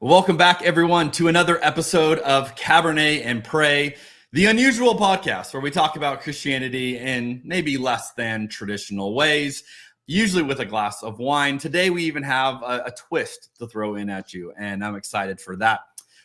Welcome back, everyone, to another episode of Cabernet and Pray, the unusual podcast where we talk about Christianity in maybe less than traditional ways, usually with a glass of wine. Today, we even have a twist to throw in at you, and I'm excited for that.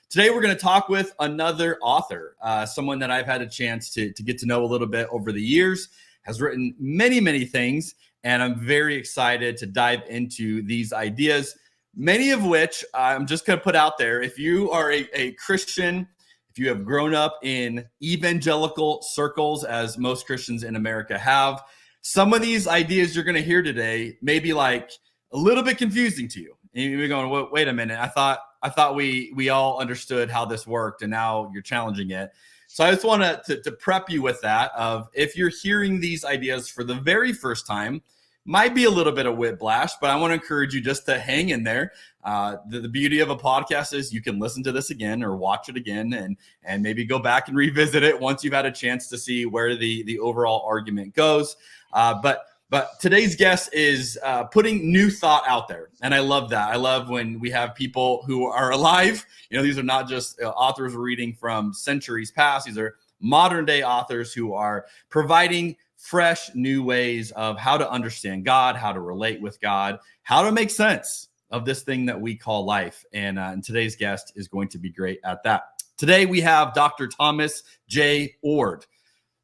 Today, we're going to talk with another author, someone that I've had a chance to get to know a little bit over the years, has written many things, and I'm very excited to dive into these ideas. Many of which I'm just going to put out there. If you are a Christian, if you have grown up in evangelical circles, as most Christians in America have, some of these ideas you're going to hear today may be like a little bit confusing to you. And you're going, wait a minute. I thought we all understood how this worked, and now you're challenging it. So I just want to prep you with that. Of if you're hearing these ideas for the very first time, might be a little bit of whiplash, but I want to encourage you just to hang in there. The beauty of a podcast is you can listen to this again or watch it again and maybe go back and revisit it once you've had a chance to see where the overall argument goes. But today's guest is putting new thought out there. And I love that. I love when we have people who are alive. You know, these are not just authors reading from centuries past. These are modern day authors who are providing fresh new ways of how to understand God, how to relate with God, how to make sense of this thing that we call life. And today's guest is going to be great at that. Today we have Dr. Thomas Jay Oord.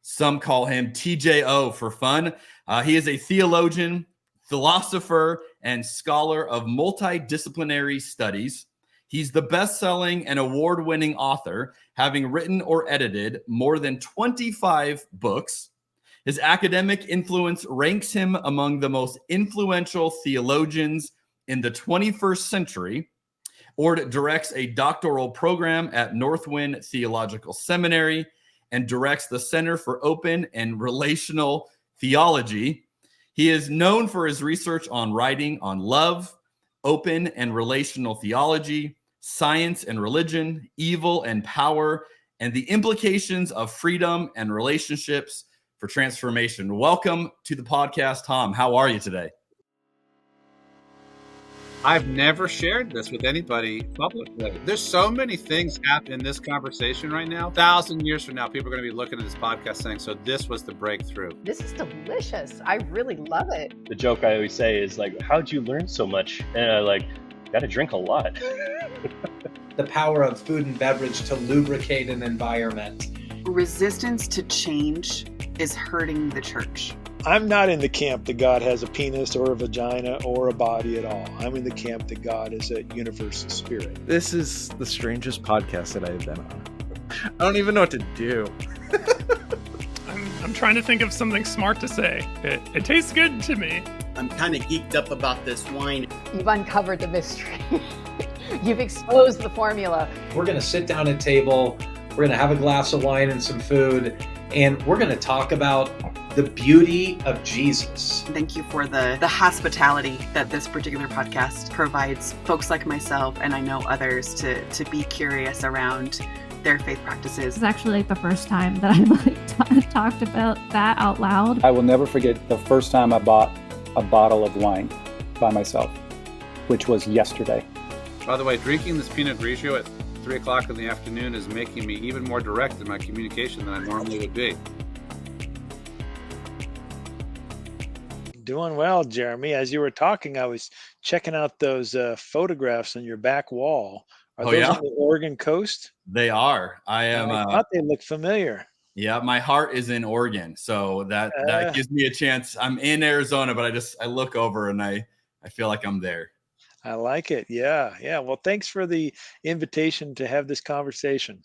Some call him TJO for fun. He is a theologian, philosopher, and scholar of multidisciplinary studies. He's the best-selling and award-winning author, having written or edited more than 25 books. His academic influence ranks him among the most influential theologians in the 21st century. Oord directs a doctoral program at Northwind Theological Seminary and directs the Center for Open and Relational Theology. He is known for his research on writing on love, open and relational theology, science and religion, evil and power, and the implications of freedom and relationships for transformation. Welcome to the podcast, Tom. How are you today? I've never shared this with anybody publicly. There's so many things happening in this conversation right now. 1,000 years from now, people are going to be looking at this podcast saying, so this was the breakthrough. This is delicious. I really love it. The joke I always say is like, how'd you learn so much? And I got to drink a lot. The power of food and beverage to lubricate an environment. Resistance to change is hurting the church. I'm not in the camp that God has a penis or a vagina or a body at all. I'm in the camp that God is a universal spirit. This is the strangest podcast that I've been on. I don't even know what to do. I'm trying to think of something smart to say. It tastes good to me. I'm kind of geeked up about this wine. You've uncovered the mystery. You've exposed the formula. We're going to sit down at a table. We're going to have a glass of wine and some food. And we're going to talk about the beauty of Jesus. Thank you for the hospitality that this particular podcast provides folks like myself, and I know others, to be curious around their faith practices. It's actually like the first time that I talked about that out loud. I will never forget the first time I bought a bottle of wine by myself, which was yesterday. By the way, drinking this Pinot Grigio at 3 o'clock in the afternoon is making me even more direct in my communication than I normally would be. Doing well, Jeremy. As you were talking, I was checking out those photographs on your back wall. Are those on the Oregon coast? They are. I thought they looked familiar. Yeah, my heart is in Oregon, so that gives me a chance. I'm in Arizona, but I look over and I feel like I'm there. I like it. Yeah. Well, thanks for the invitation to have this conversation.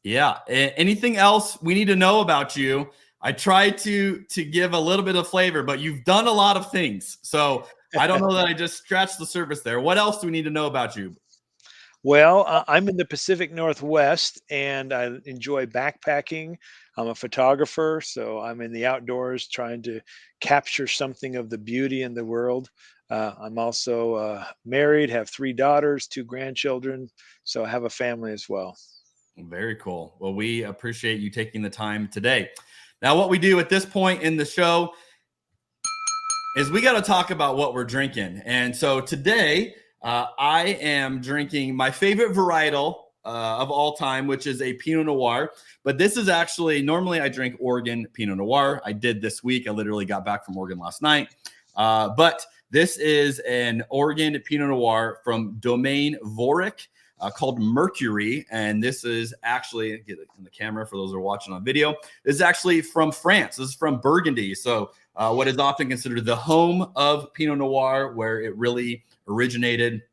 Yeah. Anything else we need to know about you? I try to give a little bit of flavor, but you've done a lot of things. So I don't know that I just scratched the surface there. What else do we need to know about you? Well, I'm in the Pacific Northwest and I enjoy backpacking. I'm a photographer, so I'm in the outdoors trying to capture something of the beauty in the world. I'm also married, have 3 daughters, 2 grandchildren, so I have a family as well. Very cool. Well, we appreciate you taking the time today. Now, what we do at this point in the show is we got to talk about what we're drinking. And so today, I am drinking my favorite varietal of all time, which is a Pinot Noir. But this is actually, normally I drink Oregon Pinot Noir. I did this week. I literally got back from Oregon last night. But this is an Oregon Pinot Noir from Domaine Voric called Mercury. And this is actually, get it in the camera for those who are watching on video, this is actually from France. This is from Burgundy. So what is often considered the home of Pinot Noir, where it really originated.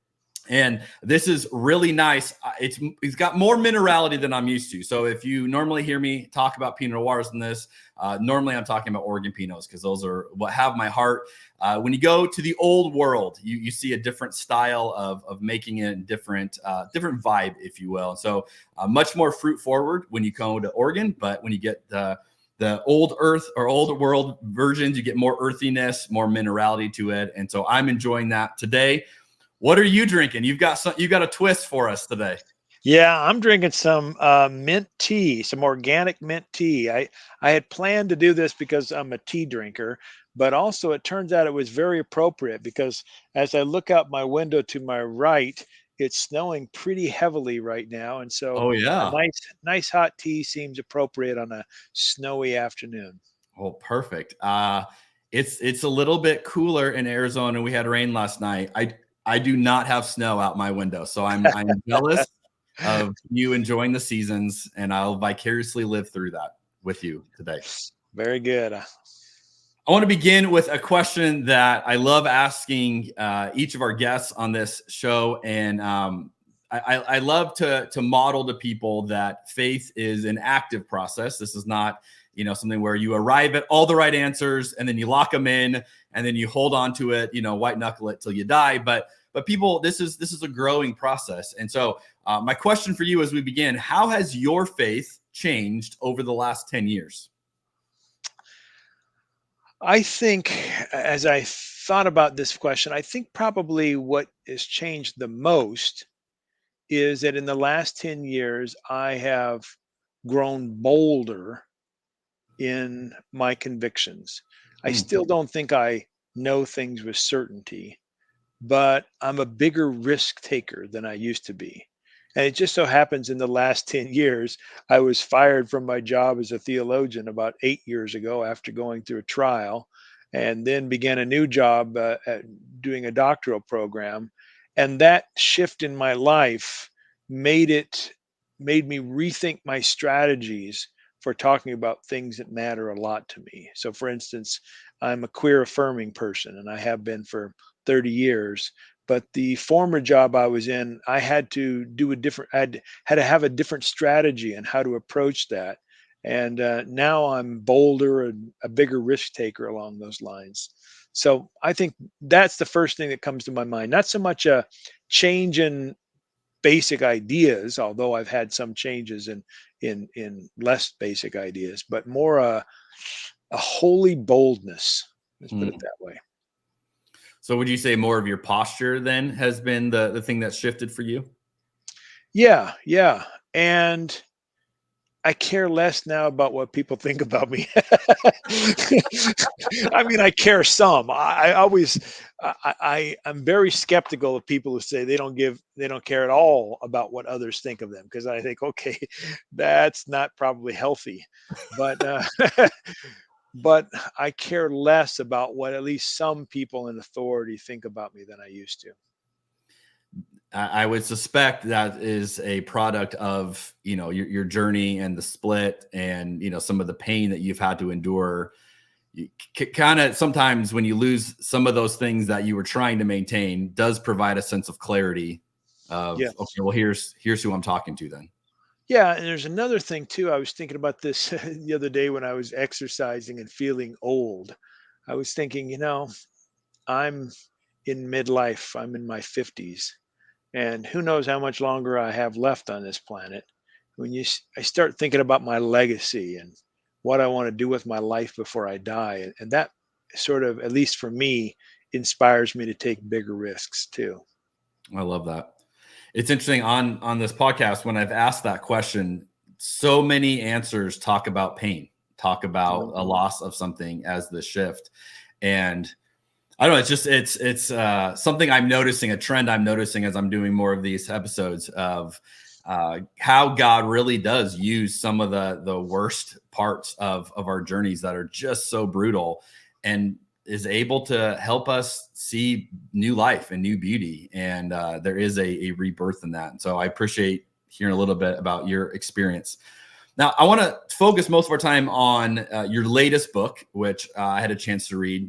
And this is really nice. It's got more minerality than I'm used to. So if you normally hear me talk about Pinot Noirs in this, normally I'm talking about Oregon Pinots because those are what have my heart. When you go to the old world, you see a different style of making it, different vibe, if you will. So much more fruit forward when you go to Oregon, but when you get the old earth or old world versions, you get more earthiness, more minerality to it. And so I'm enjoying that today. What are you drinking? You got a twist for us today. Yeah, I'm drinking some mint tea, some organic mint tea. I had planned to do this because I'm a tea drinker, but also it turns out it was very appropriate because as I look out my window to my right, it's snowing pretty heavily right now. And so a nice hot tea seems appropriate on a snowy afternoon. Oh, perfect. It's a little bit cooler in Arizona. We had rain last night. I do not have snow out my window, so I'm jealous of you enjoying the seasons, and I'll vicariously live through that with you today. Very good. I want to begin with a question that I love asking each of our guests on this show, and I love to model to people that faith is an active process. This is not something where you arrive at all the right answers and then you lock them in and then you hold on to it, white knuckle it till you die. But people, this is a growing process. And so my question for you as we begin, how has your faith changed over the last 10 years? I think as I thought about this question, I think probably what has changed the most is that in the last 10 years, I have grown bolder in my convictions. I still don't think I know things with certainty, but I'm a bigger risk taker than I used to be. And it just so happens in the last 10 years, I was fired from my job as a theologian about 8 years ago after going through a trial, and then began a new job doing a doctoral program. And that shift in my life made me rethink my strategies for talking about things that matter a lot to me. So for instance, I'm a queer affirming person and I have been for 30 years, but the former job I was in, I had to had to have a different strategy on how to approach that. And now I'm bolder and a bigger risk taker along those lines. So I think that's the first thing that comes to my mind. Not so much a change in basic ideas, although I've had some changes in less basic ideas, but more a holy boldness. Let's put it that way. So would you say more of your posture then has been the thing that shifted for you? Yeah. And I care less now about what people think about me. I mean, I care some. I'm very skeptical of people who say they don't care at all about what others think of them, because I think, okay, that's not probably healthy. But but I care less about what at least some people in authority think about me than I used to. I would suspect that is a product of, your journey and the split and, some of the pain that you've had to endure. You kind of sometimes when you lose some of those things that you were trying to maintain does provide a sense of clarity of, yes. Okay, well, here's who I'm talking to then. Yeah. And there's another thing too. I was thinking about this the other day when I was exercising and feeling old. I was thinking, I'm in midlife. I'm in my 50s. And who knows how much longer I have left on this planet. I start thinking about my legacy and what I want to do with my life before I die. And that sort of, at least for me, inspires me to take bigger risks too. I love that. It's interesting on this podcast, when I've asked that question, so many answers talk about pain, talk about a loss of something as the shift. And I don't know. It's something I'm noticing, a trend I'm noticing as I'm doing more of these episodes of how God really does use some of the worst parts of our journeys that are just so brutal, and is able to help us see new life and new beauty. And there is a rebirth in that. And so I appreciate hearing a little bit about your experience. Now, I want to focus most of our time on your latest book, which I had a chance to read.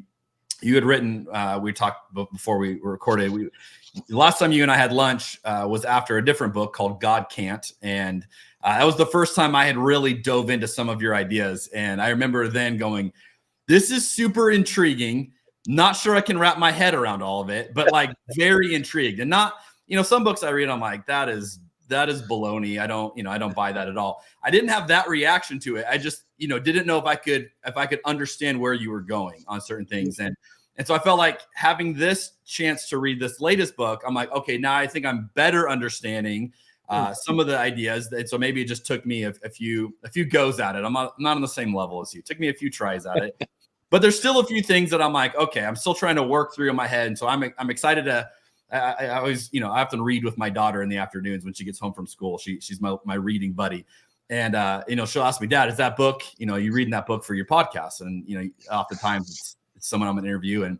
You had written, we talked before we recorded, the last time you and I had lunch was after a different book called God Can't. And that was the first time I had really dove into some of your ideas. And I remember then going, this is super intriguing. Not sure I can wrap my head around all of it, but like very intrigued. And not, some books I read, I'm like, that is baloney. I don't buy that at all. I didn't have that reaction to it. I just, didn't know if I could understand where you were going on certain things. And so I felt like having this chance to read this latest book, I'm like, okay, now I think I'm better understanding some of the ideas. And so maybe it just took me a few goes at it. I'm not on the same level as you. It took me a few tries at it, but there's still a few things that I'm like, okay, I'm still trying to work through in my head. And so I'm excited to, I always, I often read with my daughter in the afternoons when she gets home from school. She's my reading buddy. And, she'll ask me, Dad, is that book, you reading that book for your podcast? And, oftentimes it's someone I'm going to interview. And,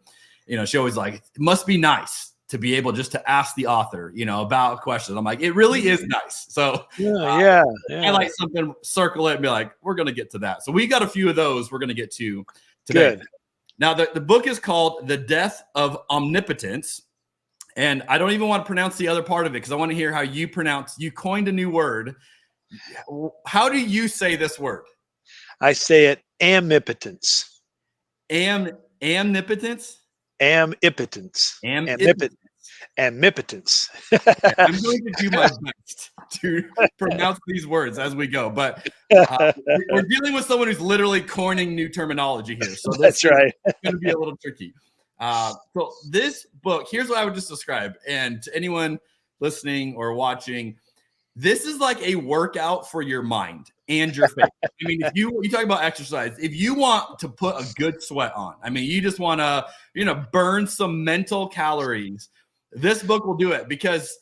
she always like, it must be nice to be able just to ask the author, about questions. I'm like, it really is nice. So yeah. I like something, circle it and be like, we're going to get to that. So we got a few of those we're going to get to today. Good. Now, the book is called The Death of Omnipotence. And I don't even want to pronounce the other part of it because I want to hear how you coined a new word. How do you say this word? I say it amnipotence. Amnipotence? Amnipotence. Amnipotence. I'm going to do my best to pronounce these words as we go, but we're dealing with someone who's literally coining new terminology here. So that's right. It's going to be a little tricky. So this book, here's what I would just describe. And to anyone listening or watching, this is like a workout for your mind and your faith. I mean, if you talk about exercise, if you want to put a good sweat on, I mean, you just want to, burn some mental calories, this book will do it, because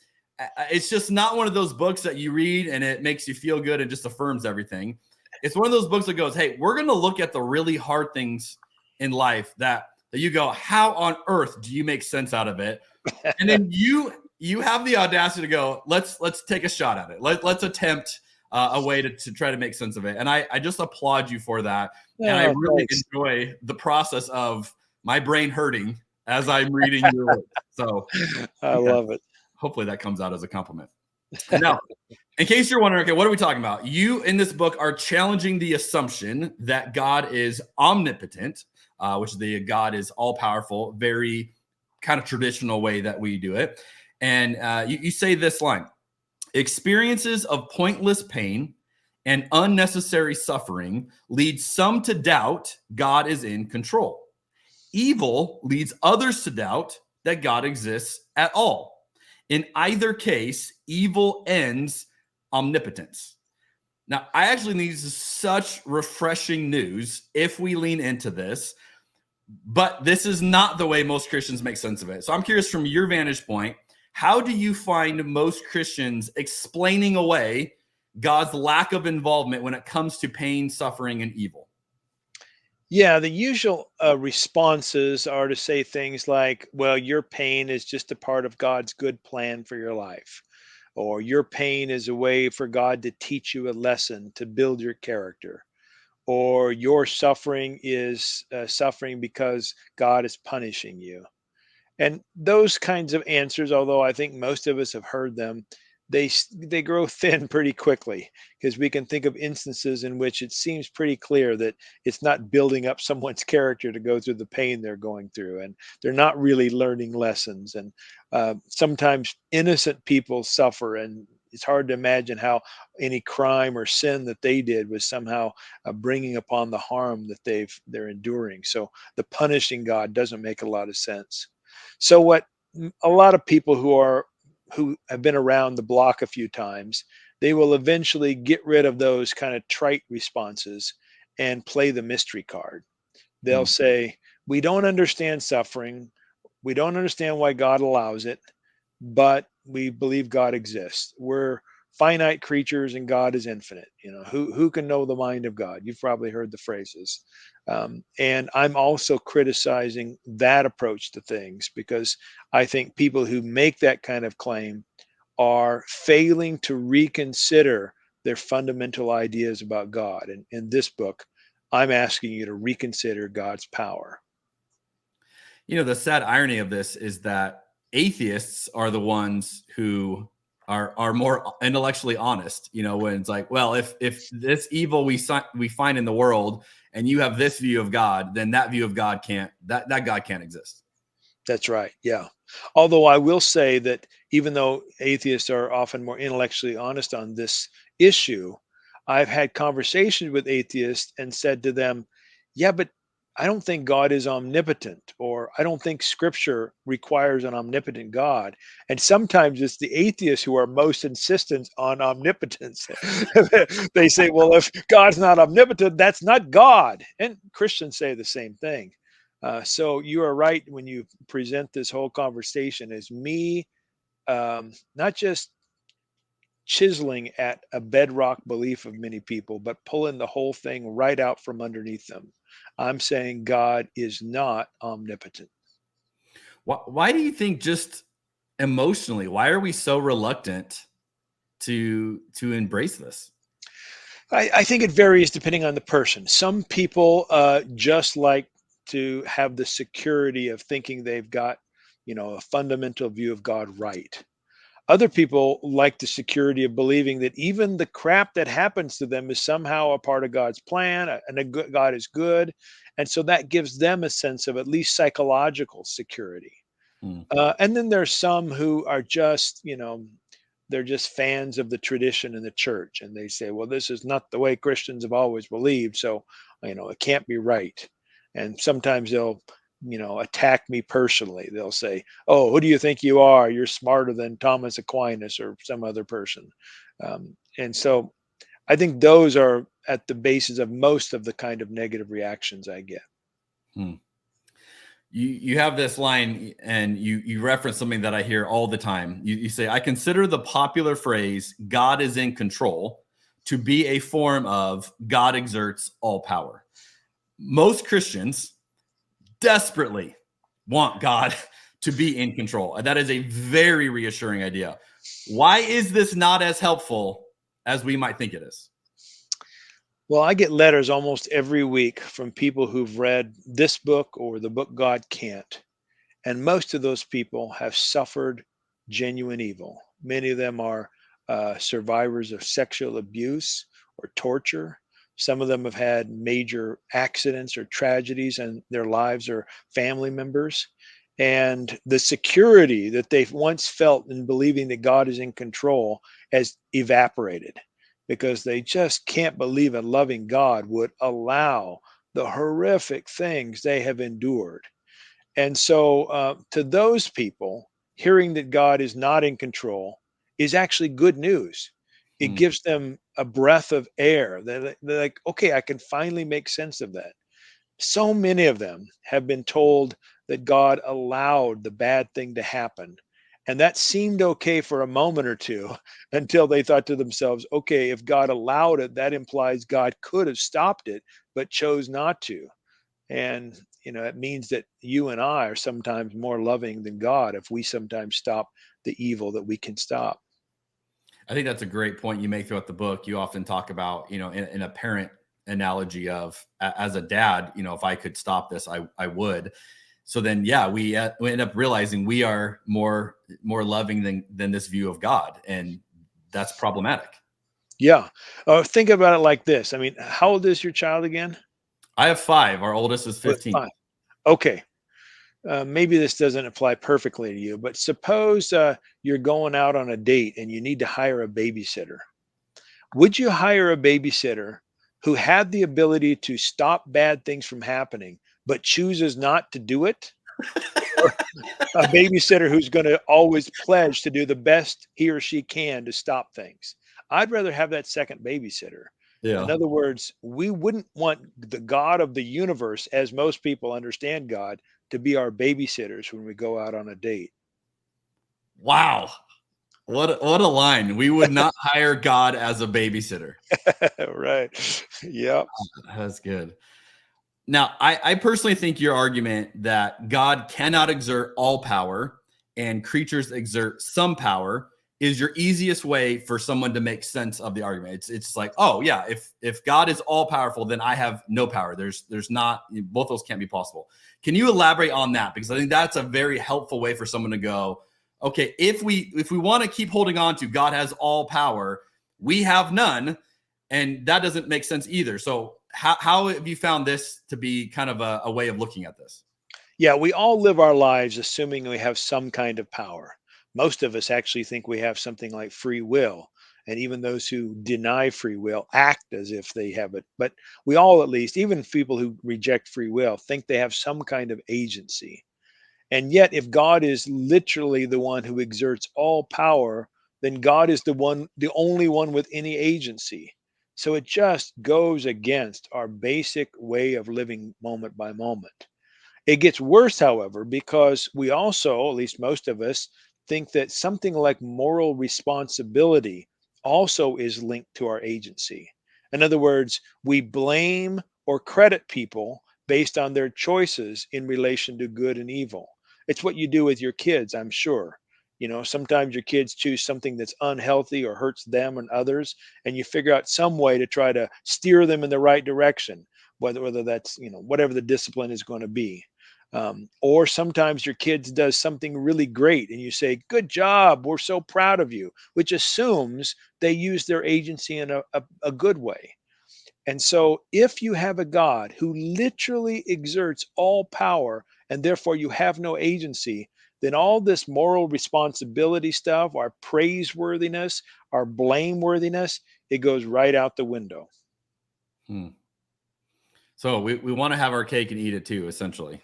it's just not one of those books that you read and it makes you feel good and just affirms everything. It's one of those books that goes, hey, we're going to look at the really hard things in life that you go, how on earth do you make sense out of it? And then you have the audacity to go, let's take a shot at it. Let's attempt a way to try to make sense of it. And I just applaud you for that. And I really enjoy the process of my brain hurting as I'm reading your work. So I love it. Hopefully that comes out as a compliment. Now, in case you're wondering, okay, what are we talking about? You in this book are challenging the assumption that God is omnipotent, which is God is all powerful, very kind of traditional way that we do it. And you say this line: experiences of pointless pain and unnecessary suffering lead some to doubt God is in control. Evil leads others to doubt that God exists at all. In either case, evil ends omnipotence. Now, I actually think this is such refreshing news if we lean into this, but this is not the way most Christians make sense of it. So I'm curious, from your vantage point, how do you find most Christians explaining away God's lack of involvement when it comes to pain, suffering, and evil? Yeah, the usual responses are to say things like, well, your pain is just a part of God's good plan for your life, or your pain is a way for God to teach you a lesson to build your character, or your suffering is suffering because God is punishing you. And those kinds of answers, although I think most of us have heard them, they grow thin pretty quickly, because we can think of instances in which it seems pretty clear that it's not building up someone's character to go through the pain they're going through, and they're not really learning lessons. And sometimes innocent people suffer, and it's hard to imagine how any crime or sin that they did was somehow bringing upon the harm that they're enduring. So the punishing God doesn't make a lot of sense. So what a lot of people who have been around the block a few times, they will eventually get rid of those kind of trite responses and play the mystery card. They'll say, we don't understand suffering. We don't understand why God allows it, but we believe God exists. We're finite creatures and God is infinite. Who can know the mind of God? You've probably heard the phrases. And I'm also criticizing that approach to things, because I think people who make that kind of claim are failing to reconsider their fundamental ideas about God. And in this book, I'm asking you to reconsider God's power. The sad irony of this is that atheists are the ones who are more intellectually honest, when it's like, well, if this evil we find in the world and you have this view of God, then that view of God that God can't exist. That's right. Yeah. Although I will say that even though atheists are often more intellectually honest on this issue, I've had conversations with atheists and said to them, yeah, but I don't think God is omnipotent, or I don't think scripture requires an omnipotent God. And sometimes it's the atheists who are most insistent on omnipotence. They say, well, if God's not omnipotent, that's not God. And Christians say the same thing. So you are right when you present this whole conversation as me, not just chiseling at a bedrock belief of many people, but pulling the whole thing right out from underneath them. I'm saying God is not omnipotent. Why do you think, just emotionally, why are we so reluctant to embrace this? I think it varies depending on the person. Some people just like to have the security of thinking they've got, a fundamental view of God right. Other people like the security of believing that even the crap that happens to them is somehow a part of God's plan, and God is good. And so that gives them a sense of at least psychological security. And then there's some who are just, they're just fans of the tradition in the church. And they say, well, this is not the way Christians have always believed. So, it can't be right. And sometimes they'll attack me personally. They'll say, oh, who do you think you are? You're smarter than Thomas Aquinas or some other person. And so I think those are at the basis of most of the kind of negative reactions I get. You have this line, and you reference something that I hear all the time. You say, I consider the popular phrase, God is in control, to be a form of God exerts all power. Most Christians desperately want God to be in control. That is a very reassuring idea. Why is this not as helpful as we might think it is? Well, I get letters almost every week from people who've read this book or the book God Can't. And most of those people have suffered genuine evil. Many of them are survivors of sexual abuse or torture. Some of them have had major accidents or tragedies in their lives or family members. And the security that they've once felt in believing that God is in control has evaporated, because they just can't believe a loving God would allow the horrific things they have endured. And so to those people, hearing that God is not in control is actually good news. It gives them a breath of air. They're like, okay, I can finally make sense of that. So many of them have been told that God allowed the bad thing to happen. And that seemed okay for a moment or two, until they thought to themselves, okay, if God allowed it, that implies God could have stopped it, but chose not to. And, it means that you and I are sometimes more loving than God if we sometimes stop the evil that we can stop. I think that's a great point you make throughout the book. You often talk about, in a parent analogy of, as a dad, if I could stop this, I would. So then, we end up realizing we are more loving than this view of God. And that's problematic. Yeah. Think about it like this. I mean, how old is your child again? I have 5. Our oldest is 15. 5. Okay. Maybe this doesn't apply perfectly to you, but suppose you're going out on a date and you need to hire a babysitter. Would you hire a babysitter who had the ability to stop bad things from happening, but chooses not to do it? Or a babysitter who's going to always pledge to do the best he or she can to stop things? I'd rather have that second babysitter. Yeah. In other words, we wouldn't want the God of the universe, as most people understand God, to be our babysitters when we go out on a date. Wow. What a line. We would not hire God as a babysitter. Right. Yep. That's good. Now, I personally think your argument that God cannot exert all power and creatures exert some power is your easiest way for someone to make sense of the argument. It's like, oh yeah, if God is all powerful, then I have no power. There's not, both those can't be possible. Can you elaborate on that? Because I think that's a very helpful way for someone to go, okay, if we want to keep holding on to God has all power, we have none, and that doesn't make sense either. So how have you found this to be kind of a way of looking at this? Yeah, we all live our lives assuming we have some kind of power. Most of us actually think we have something like free will. And even those who deny free will act as if they have it. But we all, at least, even people who reject free will, think they have some kind of agency. And yet, if God is literally the one who exerts all power, then God is the only one with any agency. So it just goes against our basic way of living moment by moment. It gets worse, however, because we also, at least most of us, think that something like moral responsibility also is linked to our agency. In other words, we blame or credit people based on their choices in relation to good and evil. It's what you do with your kids, I'm sure. You know, sometimes your kids choose something that's unhealthy or hurts them and others, and you figure out some way to try to steer them in the right direction, whether that's, whatever the discipline is going to be. Or sometimes your kids does something really great and you say, good job, we're so proud of you, which assumes they use their agency in a good way. And so if you have a God who literally exerts all power and therefore you have no agency, then all this moral responsibility stuff, our praiseworthiness, our blameworthiness, it goes right out the window. So we want to have our cake and eat it too, essentially.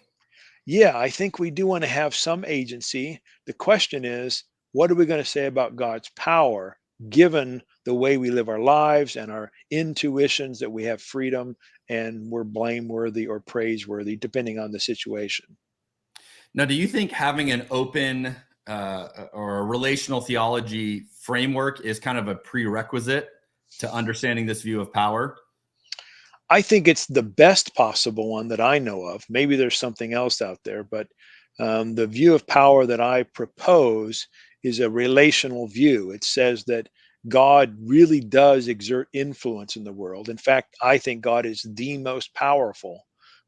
Yeah, I think we do want to have some agency. The question is, what are we going to say about God's power, given the way we live our lives and our intuitions that we have freedom and we're blameworthy or praiseworthy, depending on the situation? Now, do you think having an open or a relational theology framework is kind of a prerequisite to understanding this view of power? I think it's the best possible one that I know of. Maybe there's something else out there, but the view of power that I propose is a relational view. It says that God really does exert influence in the world. In fact, I think God is the most powerful,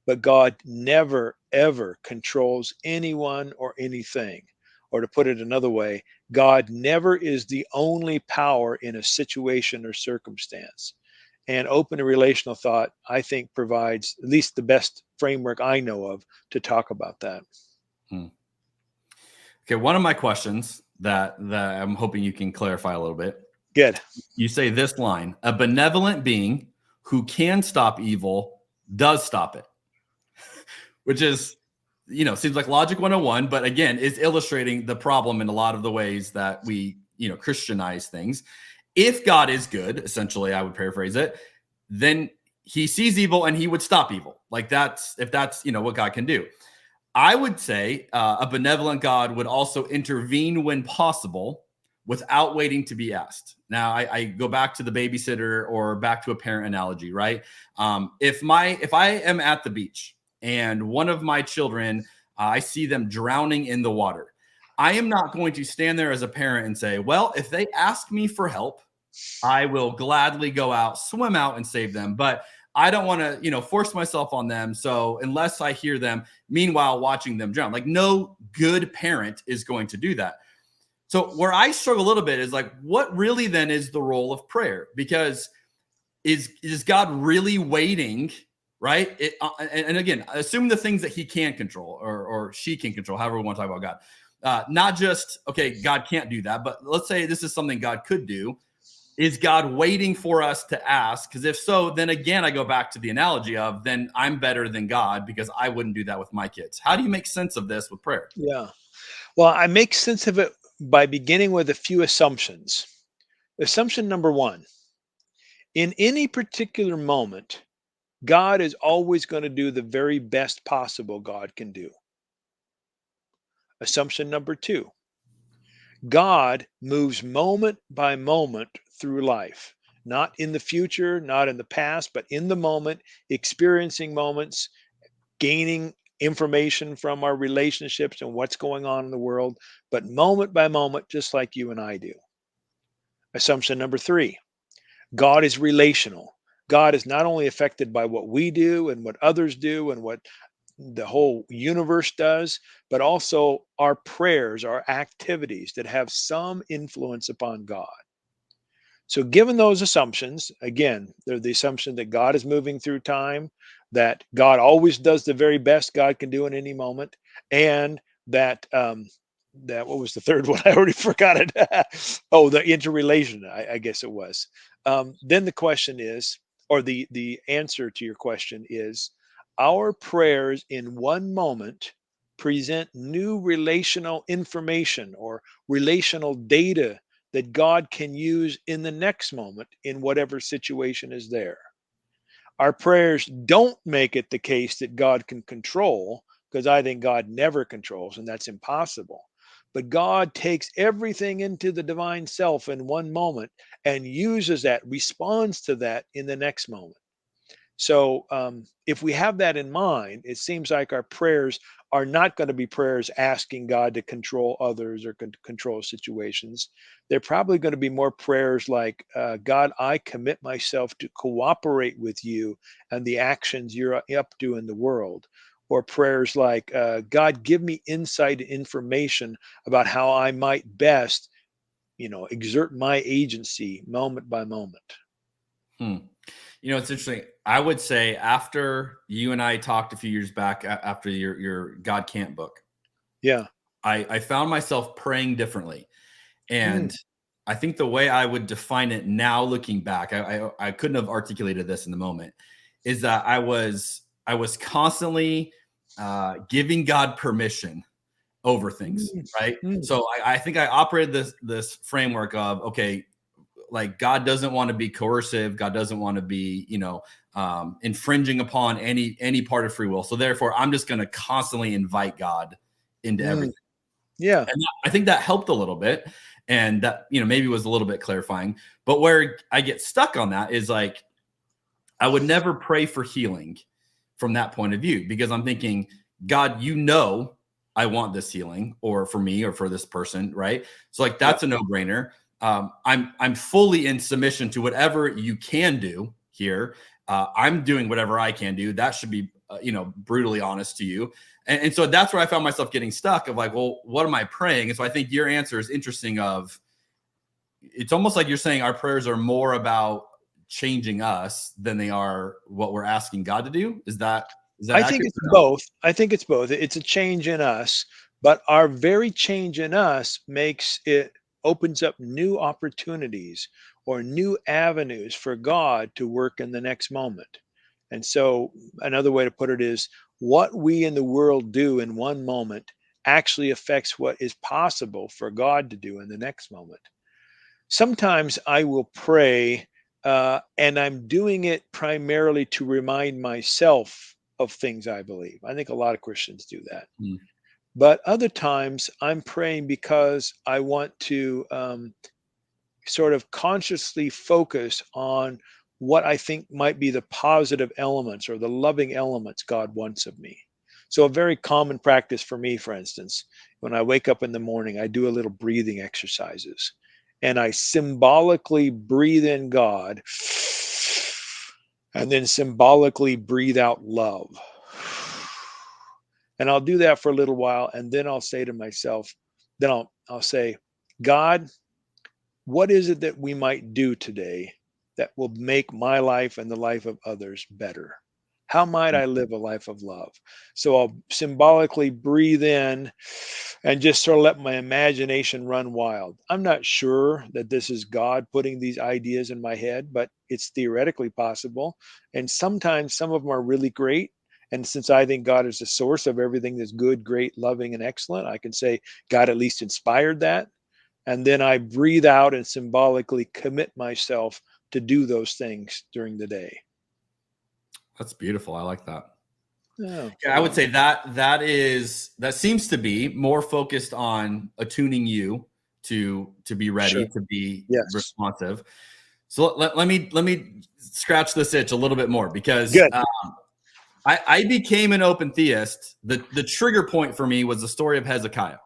but God never, ever controls anyone or anything. Or to put it another way, God never is the only power in a situation or circumstance. And open and relational thought, I think, provides at least the best framework I know of to talk about that. Okay, one of my questions that I'm hoping you can clarify a little bit. Good. You say this line: a benevolent being who can stop evil does stop it, which is, seems like Logic 101, but again, is illustrating the problem in a lot of the ways that we, Christianize things. If God is good, essentially, I would paraphrase it, then he sees evil and he would stop evil. Like if that's what God can do. I would say a benevolent God would also intervene when possible without waiting to be asked. Now, I go back to the babysitter or back to a parent analogy, right? If I am at the beach and one of my children, I see them drowning in the water, I am not going to stand there as a parent and say, well, if they ask me for help, I will gladly go out, swim out and save them. But I don't want to, force myself on them. So unless I hear them, meanwhile, watching them drown, like no good parent is going to do that. So where I struggle a little bit is like, what really then is the role of prayer? Because is God really waiting, right? And again, assume the things that he can control or she can control, however we want to talk about God. Not just, okay, God can't do that, but let's say this is something God could do. Is God waiting for us to ask? Because if so, then again, I go back to the analogy of then I'm better than God because I wouldn't do that with my kids. How do you make sense of this with prayer? Yeah. Well, I make sense of it by beginning with a few assumptions. Assumption number one, in any particular moment, God is always going to do the very best possible God can do. Assumption number 2, God moves moment by moment through life, not in the future, not in the past, but in the moment, experiencing moments, gaining information from our relationships and what's going on in the world, but moment by moment, just like you and I do. Assumption number 3, God is relational. God is not only affected by what we do and what others do and what the whole universe does, but also our prayers, our activities that have some influence upon God. So given those assumptions, again, they're the assumption that God is moving through time, that God always does the very best God can do in any moment, and that what was the third one? I already forgot it. Oh, the interrelation, I guess it was. Then the question is, or the answer to your question is, our prayers in one moment present new relational information or relational data that God can use in the next moment in whatever situation is there. Our prayers don't make it the case that God can control, because I think God never controls, and that's impossible. But God takes everything into the divine self in one moment and uses that, responds to that in the next moment. So if we have that in mind, it seems like our prayers are not going to be prayers asking God to control others or control situations. They're probably going to be more prayers like, God, I commit myself to cooperate with you and the actions you're up to in the world. Or prayers like, God, give me insight and information about how I might best, exert my agency moment by moment. It's interesting. I would say after you and I talked a few years back after your God Can't book, yeah, I found myself praying differently. And I think the way I would define it now, looking back, I couldn't have articulated this in the moment, is that I was constantly giving God permission over things, right? So I think I operated this framework of, okay, like God doesn't want to be coercive. God doesn't want to be, infringing upon any part of free will. So therefore, I'm just going to constantly invite God into everything. Yeah. And I think that helped a little bit. And that, maybe was a little bit clarifying. But where I get stuck on that is like, I would never pray for healing from that point of view, because I'm thinking, God, I want this healing, or for me or for this person, right? So like, that's a no-brainer. I'm fully in submission to whatever you can do here. I'm doing whatever I can do. That should be, brutally honest to you. And so that's where I found myself getting stuck of like, well, what am I praying? And so I think your answer is interesting it's almost like you're saying our prayers are more about changing us than they are what we're asking God to do. Is that I think it's both. I think it's both. It's a change in us, but our very change in us opens up new opportunities or new avenues for God to work in the next moment. And so another way to put it is, what we in the world do in one moment actually affects what is possible for God to do in the next moment. Sometimes I will pray, and I'm doing it primarily to remind myself of things I believe. I think a lot of Christians do that. But other times I'm praying because I want to sort of consciously focus on what I think might be the positive elements or the loving elements God wants of me. So a very common practice for me, for instance, when I wake up in the morning, I do a little breathing exercises, and I symbolically breathe in God and then symbolically breathe out love. And I'll do that for a little while, and then I'll say to myself, I'll say, God, what is it that we might do today that will make my life and the life of others better? How might I live a life of love? So I'll symbolically breathe in and just sort of let my imagination run wild. I'm not sure that this is God putting these ideas in my head, but it's theoretically possible. And sometimes some of them are really great. And since I think God is the source of everything that's good, great, loving, and excellent, I can say God at least inspired that. And then I breathe out and symbolically commit myself to do those things during the day. That's beautiful. I like that. Oh, Yeah, I would say that seems to be more focused on attuning you to be ready, Sure. to be Yes. responsive. So let me scratch this itch a little bit more, because Good. I became an open theist. The trigger point for me was the story of Hezekiah.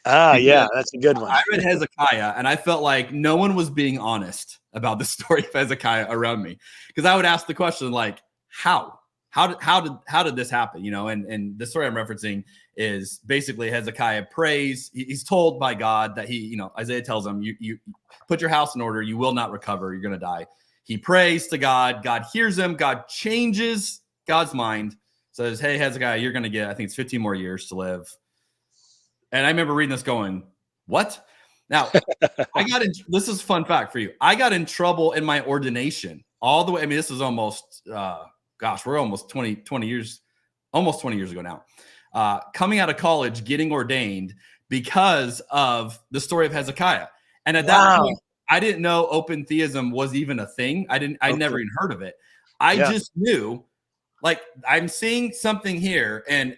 Yeah, that's a good one. I read Hezekiah and I felt like no one was being honest about the story of Hezekiah around me, because I would ask the question like, how did this happen? And the story I'm referencing is basically Hezekiah prays. He's told by God that Isaiah tells him, you put your house in order, you will not recover, you're going to die. He prays to God. God hears him. God changes God's mind, says, hey, Hezekiah, you're going to get, I think it's 15 more years to live. And I remember reading this going, what? Now, this is a fun fact for you. I got in trouble in my ordination all the way. I mean, this is almost, we're almost 20 years ago now. Coming out of college, getting ordained because of the story of Hezekiah. And at that point, I didn't know open theism was even a thing. I never even heard of it. I just knew, like, I'm seeing something here, and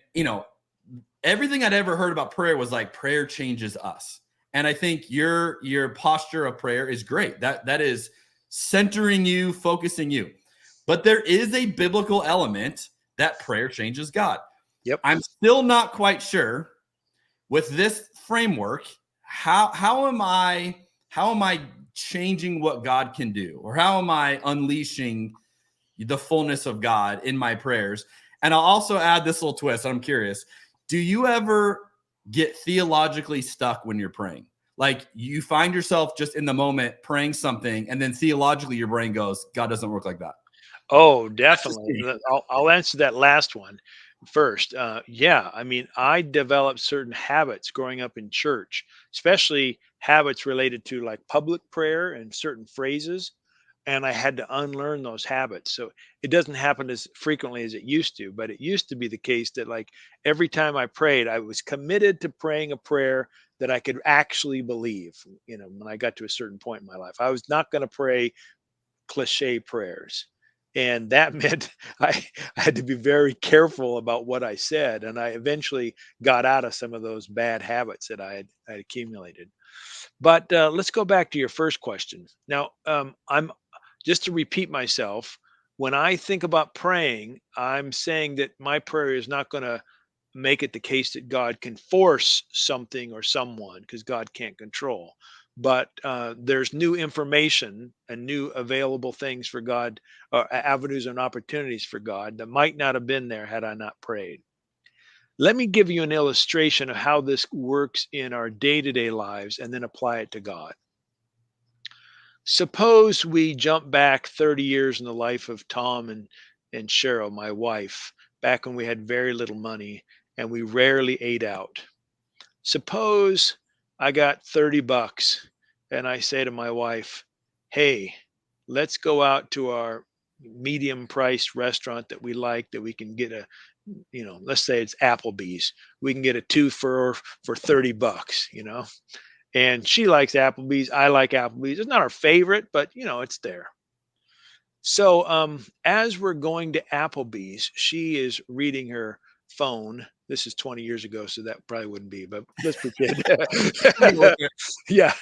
everything I'd ever heard about prayer was like, prayer changes us. And I think your posture of prayer is great. That is centering you, focusing you. But there is a biblical element that prayer changes God. Yep. I'm still not quite sure with this framework, how am I changing what God can do? Or how am I unleashing the fullness of God in my prayers? And I'll also add this little twist. I'm curious. Do you ever get theologically stuck when you're praying? Like, you find yourself just in the moment praying something, and then theologically your brain goes, God doesn't work like that. Oh, definitely. I'll answer that last one first. Yeah, I mean, I developed certain habits growing up in church, especially habits related to like public prayer and certain phrases. And I had to unlearn those habits. So it doesn't happen as frequently as it used to, but it used to be the case that like every time I prayed, I was committed to praying a prayer that I could actually believe, when I got to a certain point in my life. I was not going to pray cliche prayers. And that meant I had to be very careful about what I said. And I eventually got out of some of those bad habits that I had accumulated. But let's go back to your first question. Now, I'm just to repeat myself, when I think about praying, I'm saying that my prayer is not going to make it the case that God can force something or someone, because God can't control. But there's new information and new available things for God, or avenues and opportunities for God that might not have been there had I not prayed. Let me give you an illustration of how this works in our day-to-day lives and then apply it to God. Suppose we jump back 30 years in the life of Tom and Cheryl, my wife, back when we had very little money and we rarely ate out. Suppose I got $30 and I say to my wife, hey, let's go out to our medium priced restaurant that we like, that we can get let's say it's Applebee's. We can get a two for $30, And she likes Applebee's. I like Applebee's. It's not our favorite, but it's there. So as we're going to Applebee's, she is reading her phone. This is 20 years ago, so that probably wouldn't be, but let's pretend. Yeah.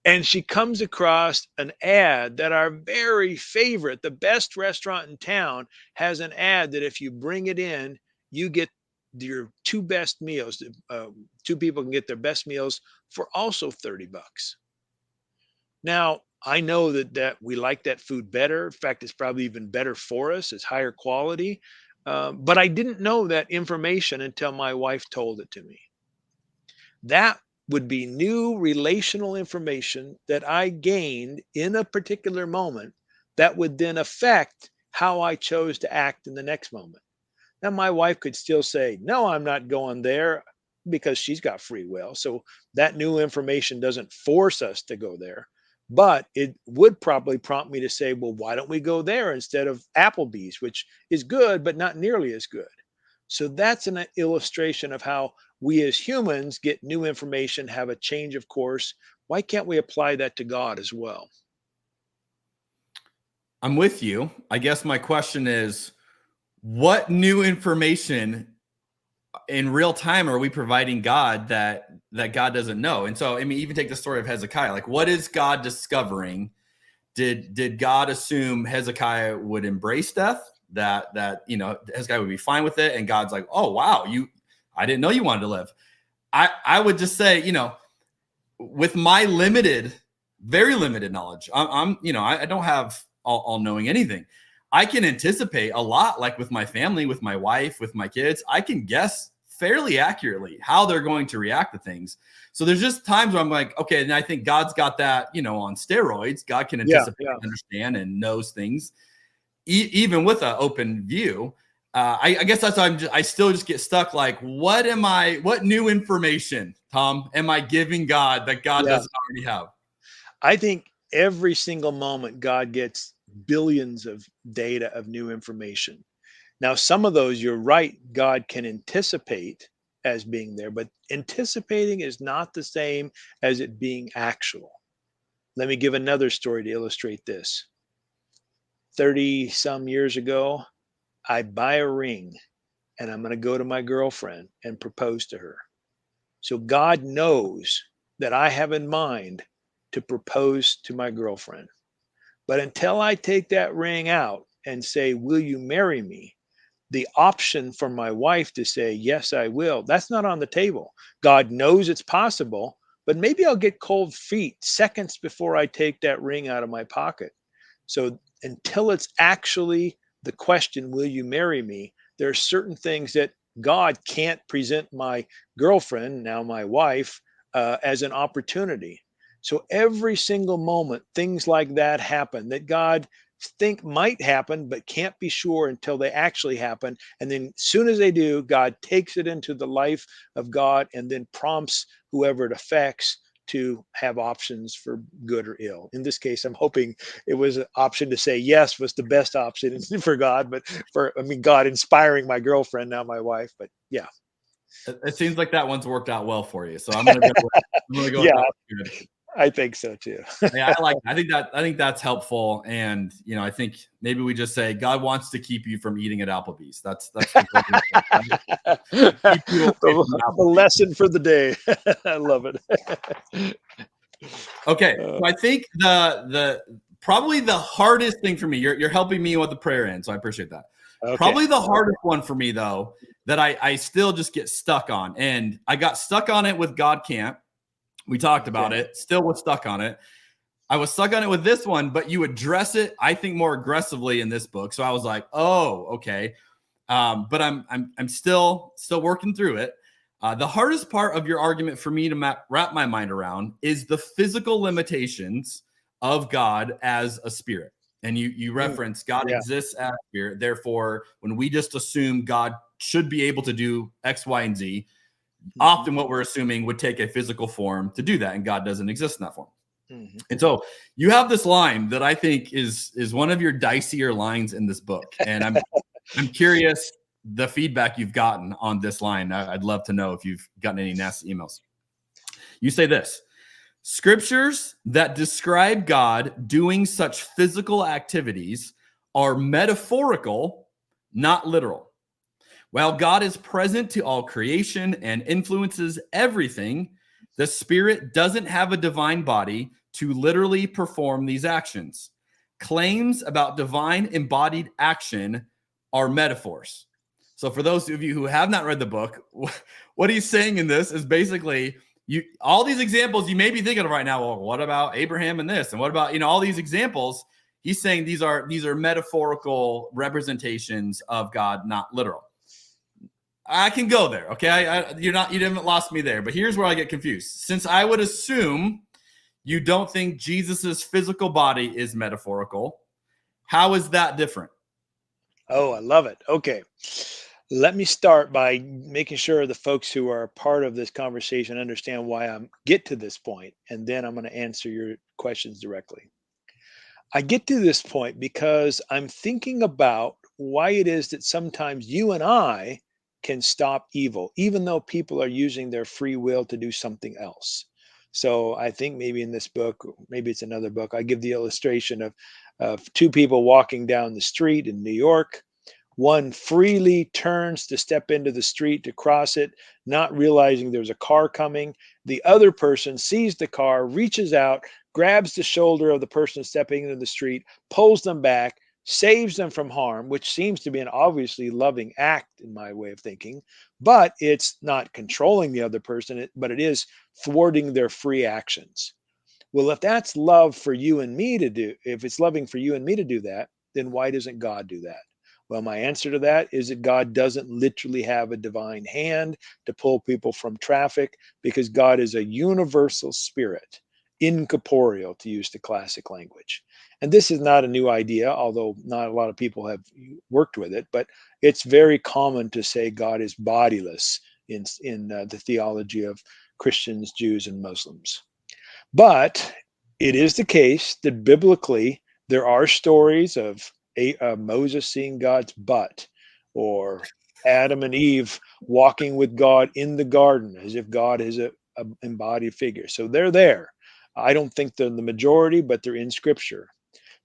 And she comes across an ad that our very favorite, the best restaurant in town, has an ad that if you bring it in, you get your two best meals. Two people can get their best meals for also $30. Now, I know that we like that food better. In fact, it's probably even better for us. It's higher quality. But I didn't know that information until my wife told it to me. That would be new relational information that I gained in a particular moment that would then affect how I chose to act in the next moment. Now, my wife could still say, no, I'm not going there, because she's got free will. So that new information doesn't force us to go there. But it would probably prompt me to say, well, why don't we go there instead of Applebee's, which is good, but not nearly as good. So that's an illustration of how we as humans get new information, have a change of course. Why can't we apply that to God as well? I'm with you. I guess my question is, what new information in real time are we providing God that God doesn't know? And so, I mean, even take the story of Hezekiah. Like, what is God discovering? Did God assume Hezekiah would embrace death? That Hezekiah would be fine with it, and God's like, oh wow, I didn't know you wanted to live. I would just say, with my very limited knowledge, I don't have all knowing anything. I can anticipate a lot, like with my family, with my wife, with my kids. I can guess fairly accurately how they're going to react to things. So there's just times where I'm like, okay, and I think God's got that, on steroids. God can anticipate, understand, and knows things, even with an open view. I guess that's why I still just get stuck. Like, what new information, Tom, am I giving God that God doesn't already have? I think every single moment God gets billions of data of new information. Now, some of those, you're right, God can anticipate as being there, but anticipating is not the same as it being actual. Let me give another story to illustrate this. 30 some years ago, I buy a ring and I'm going to go to my girlfriend and propose to her. So God knows that I have in mind to propose to my girlfriend. But until I take that ring out and say, will you marry me? The option for my wife to say, yes, I will, that's not on the table. God knows it's possible, but maybe I'll get cold feet seconds before I take that ring out of my pocket. So until it's actually the question, will you marry me? There are certain things that God can't present my girlfriend, now my wife, as an opportunity. So every single moment, things like that happen that God think might happen, but can't be sure until they actually happen. And then as soon as they do, God takes it into the life of God and then prompts whoever it affects to have options for good or ill. In this case, I'm hoping it was an option to say yes was the best option for God, but God inspiring my girlfriend, now my wife. But yeah. It seems like that one's worked out well for you. So I'm going to go with that. Good. I think so too. Yeah, I think that's helpful. And, I think maybe we just say God wants to keep you from eating at Applebee's. That's the lesson for the day. I love it. Okay. So I think the probably the hardest thing for me, you're helping me with the prayer end. So I appreciate that. Okay. Probably the hardest one for me though, that I still just get stuck on. And I got stuck on it with God Can't. We talked about it, still was stuck on it. I was stuck on it with this one, but you address it, I think, more aggressively in this book. So I was like, oh, okay. But I'm still working through it. The hardest part of your argument for me to wrap my mind around is the physical limitations of God as a spirit. And you reference God exists as a spirit. Therefore, when we just assume God should be able to do X, Y, and Z, often what we're assuming would take a physical form to do that, and God doesn't exist in that form. Mm-hmm. And so you have this line that I think is one of your dicier lines in this book, and I'm curious the feedback you've gotten on this line. I'd love to know if you've gotten any nasty emails. You say this: scriptures that describe God doing such physical activities are metaphorical, not literal. While God is present to all creation and influences everything, the Spirit doesn't have a divine body to literally perform these actions. Claims about divine embodied action are metaphors. So for those of you who have not read the book, what he's saying in this is basically all these examples you may be thinking of right now. Well, what about Abraham and this? And what about, all these examples? He's saying these are metaphorical representations of God, not literal. I can go there, okay? You haven't lost me there, but here's where I get confused. Since I would assume you don't think Jesus's physical body is metaphorical, how is that different? Oh, I love it. Okay. Let me start by making sure the folks who are part of this conversation understand why I get to this point, and then I'm going to answer your questions directly. I get to this point because I'm thinking about why it is that sometimes you and I can stop evil, even though people are using their free will to do something else. So I think maybe in this book, maybe it's another book, I give the illustration of two people walking down the street in New York. One freely turns to step into the street to cross it, not realizing there's a car coming. The other person sees the car, reaches out, grabs the shoulder of the person stepping into the street, pulls them back, saves them from harm, which seems to be an obviously loving act in my way of thinking, but it's not controlling the other person, but it is thwarting their free actions. Well, if that's love for you and me to do, if it's loving for you and me to do that, then why doesn't God do that? Well, my answer to that is that God doesn't literally have a divine hand to pull people from traffic, because God is a universal spirit, incorporeal, to use the classic language. And this is not a new idea, although not a lot of people have worked with it, but it's very common to say God is bodiless in the theology of Christians, Jews, and Muslims. But it is the case that biblically there are stories of Moses seeing God's butt, or Adam and Eve walking with God in the garden as if God is a embodied figure. So they're there. I don't think they're the majority, but they're in Scripture.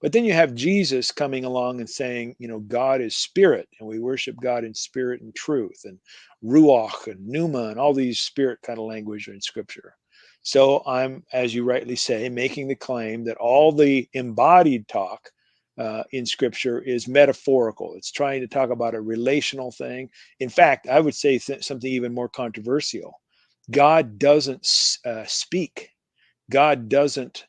But then you have Jesus coming along and saying, God is spirit, and we worship God in spirit and truth, and ruach and pneuma and all these spirit kind of language are in Scripture. So I'm, as you rightly say, making the claim that all the embodied talk in Scripture is metaphorical. It's trying to talk about a relational thing. In fact, I would say something even more controversial. God doesn't speak. God doesn't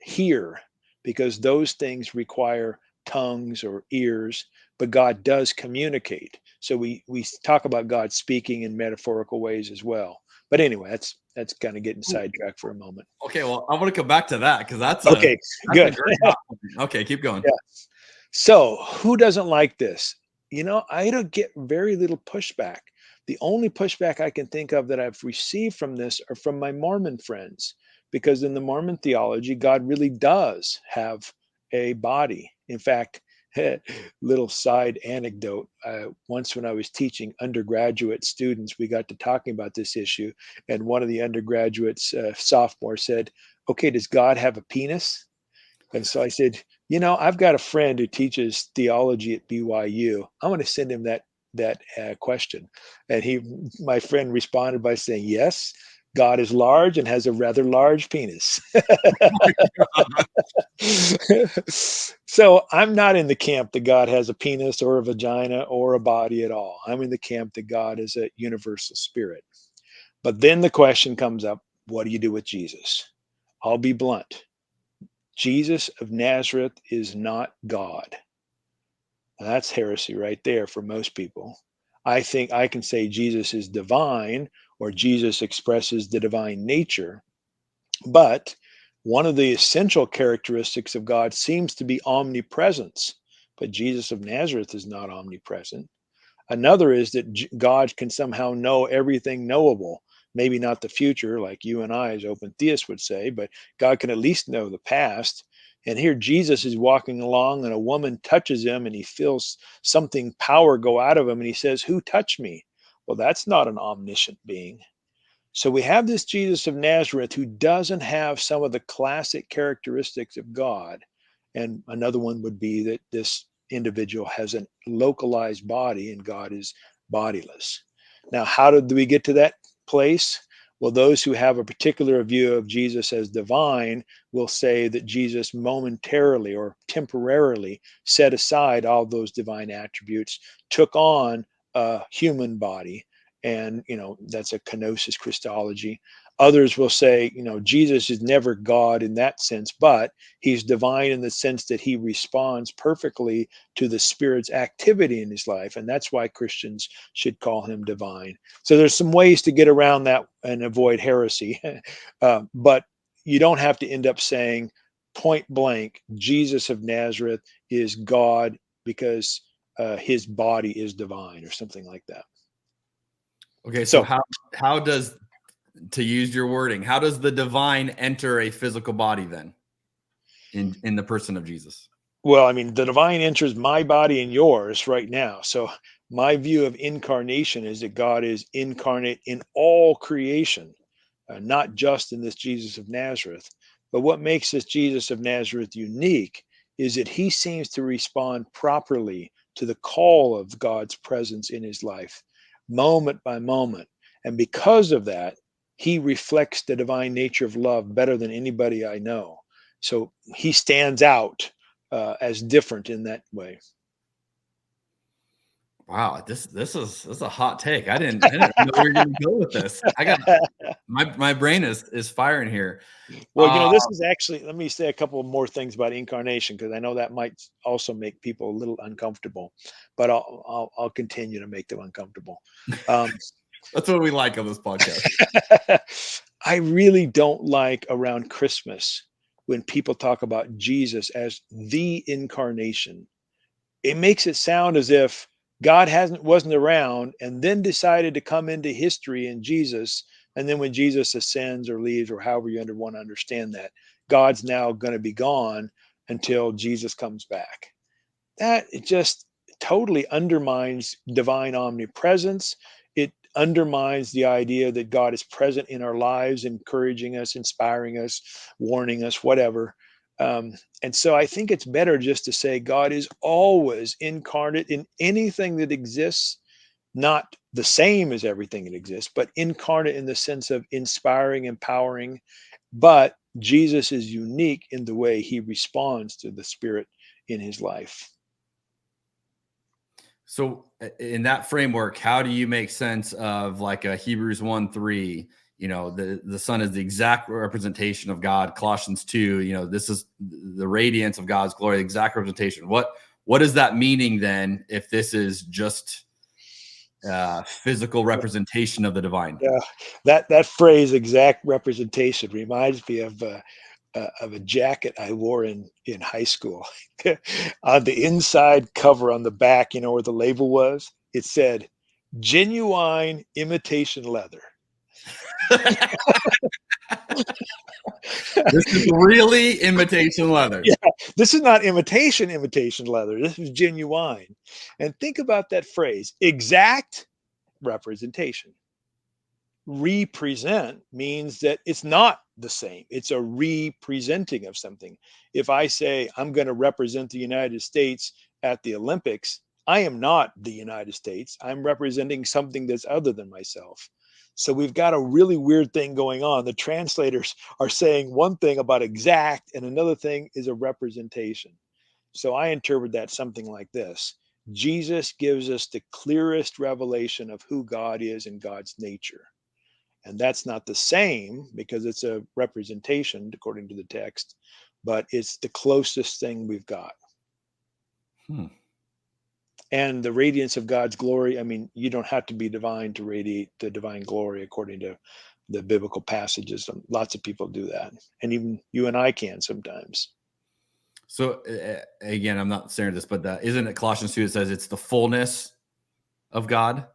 hear, because those things require tongues or ears, but God does communicate. So we talk about God speaking in metaphorical ways as well. But anyway, that's kind of getting sidetracked for a moment. Okay, well, I want to come back to that, because that's okay. Good. a great topic. Okay, keep going. Yeah. So who doesn't like this? I don't get very little pushback. The only pushback I can think of that I've received from this are from my Mormon friends, because in the Mormon theology, God really does have a body. In fact, little side anecdote. Once when I was teaching undergraduate students, we got to talking about this issue, and one of the undergraduates, sophomore, said, "Okay, does God have a penis?" And so I said, I've got a friend who teaches theology at BYU. I'm going to send him that question. And my friend responded by saying, "Yes, God is large and has a rather large penis." So I'm not in the camp that God has a penis or a vagina or a body at all. I'm in the camp that God is a universal spirit. But then the question comes up, what do you do with Jesus? I'll be blunt. Jesus of Nazareth is not God. Now, that's heresy right there for most people. I think I can say Jesus is divine, or Jesus expresses the divine nature, but one of the essential characteristics of God seems to be omnipresence, but Jesus of Nazareth is not omnipresent. Another is that God can somehow know everything knowable. Maybe not the future, like you and I as open theists would say, but God can at least know the past. And here Jesus is walking along, and a woman touches him, and he feels something, power go out of him, and he says, "Who touched me?" Well, that's not an omniscient being. So we have this Jesus of Nazareth who doesn't have some of the classic characteristics of God. And another one would be that this individual has a localized body and God is bodiless. Now, how did we get to that place? Well, those who have a particular view of Jesus as divine will say that Jesus momentarily or temporarily set aside all those divine attributes, took on a human body. And, that's a kenosis Christology. Others will say, Jesus is never God in that sense, but he's divine in the sense that he responds perfectly to the Spirit's activity in his life. And that's why Christians should call him divine. So there's some ways to get around that and avoid heresy. But you don't have to end up saying point blank, Jesus of Nazareth is God because his body is divine or something like that. Okay, so how does, to use your wording, how does the divine enter a physical body then in the person of Jesus? Well, the divine enters my body and yours right now. So my view of incarnation is that God is incarnate in all creation, not just in this Jesus of Nazareth. But what makes this Jesus of Nazareth unique is that he seems to respond properly to the call of God's presence in his life, moment by moment. And because of that, he reflects the divine nature of love better than anybody I know. So he stands out as different in that way. Wow, this is a hot take. I didn't know where you're going to go with this. I got my brain is firing here. Well, this is actually, let me say a couple more things about incarnation, because I know that might also make people a little uncomfortable, but I'll continue to make them uncomfortable. That's what we like on this podcast. I really don't like around Christmas when people talk about Jesus as the incarnation. It makes it sound as if God wasn't around and then decided to come into history in Jesus. And then when Jesus ascends or leaves, or however you want to understand that, God's now going to be gone until Jesus comes back. That it just totally undermines divine omnipresence. It undermines the idea that God is present in our lives, encouraging us, inspiring us, warning us, whatever. And so I think it's better just to say God is always incarnate in anything that exists, not the same as everything that exists, but incarnate in the sense of inspiring, empowering. But Jesus is unique in the way he responds to the Spirit in his life. So in that framework, how do you make sense of like a Hebrews 1:3? The Son is the exact representation of God. Colossians 2, this is the radiance of God's glory, the exact representation. What is that meaning then, if this is just physical representation of the divine? Yeah, that phrase, exact representation, reminds me of a jacket I wore in high school. On the inside cover, on the back, where the label was, it said, "Genuine imitation leather." This is really imitation leather. Yeah, this is not imitation leather. This is genuine. And think about that phrase, exact representation. Represent means that it's not the same. It's a representing of something. If I say I'm going to represent the United States at the Olympics, I am not the United States. I'm representing something that's other than myself. So we've got a really weird thing going on. The translators are saying one thing about exact and another thing is a representation. So I interpret that something like this. Jesus gives us the clearest revelation of who God is and God's nature. And that's not the same because it's a representation according to the text, but it's the closest thing we've got. And the radiance of God's glory, I mean, you don't have to be divine to radiate the divine glory according to the biblical passages. Lots of people do that. And even you and I can sometimes. So again, I'm not saying this, but isn't it Colossians 2? It says it's the fullness of God.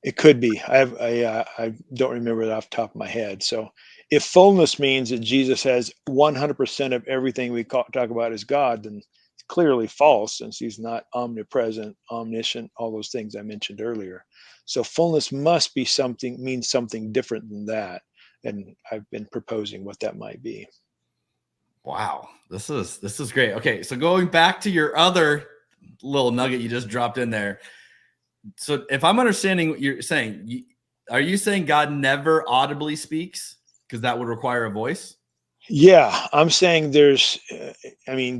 It could be. I don't remember it off the top of my head. So if fullness means that Jesus has 100% of everything we talk about as God, then it's clearly false, since he's not omnipresent, omniscient, all those things I mentioned earlier. So fullness must be means something different than that. And I've been proposing what that might be. Wow, this is great. Okay, so going back to your other little nugget you just dropped in there. So if I'm understanding what you're saying, are you saying God never audibly speaks because that would require a voice? Yeah, I'm saying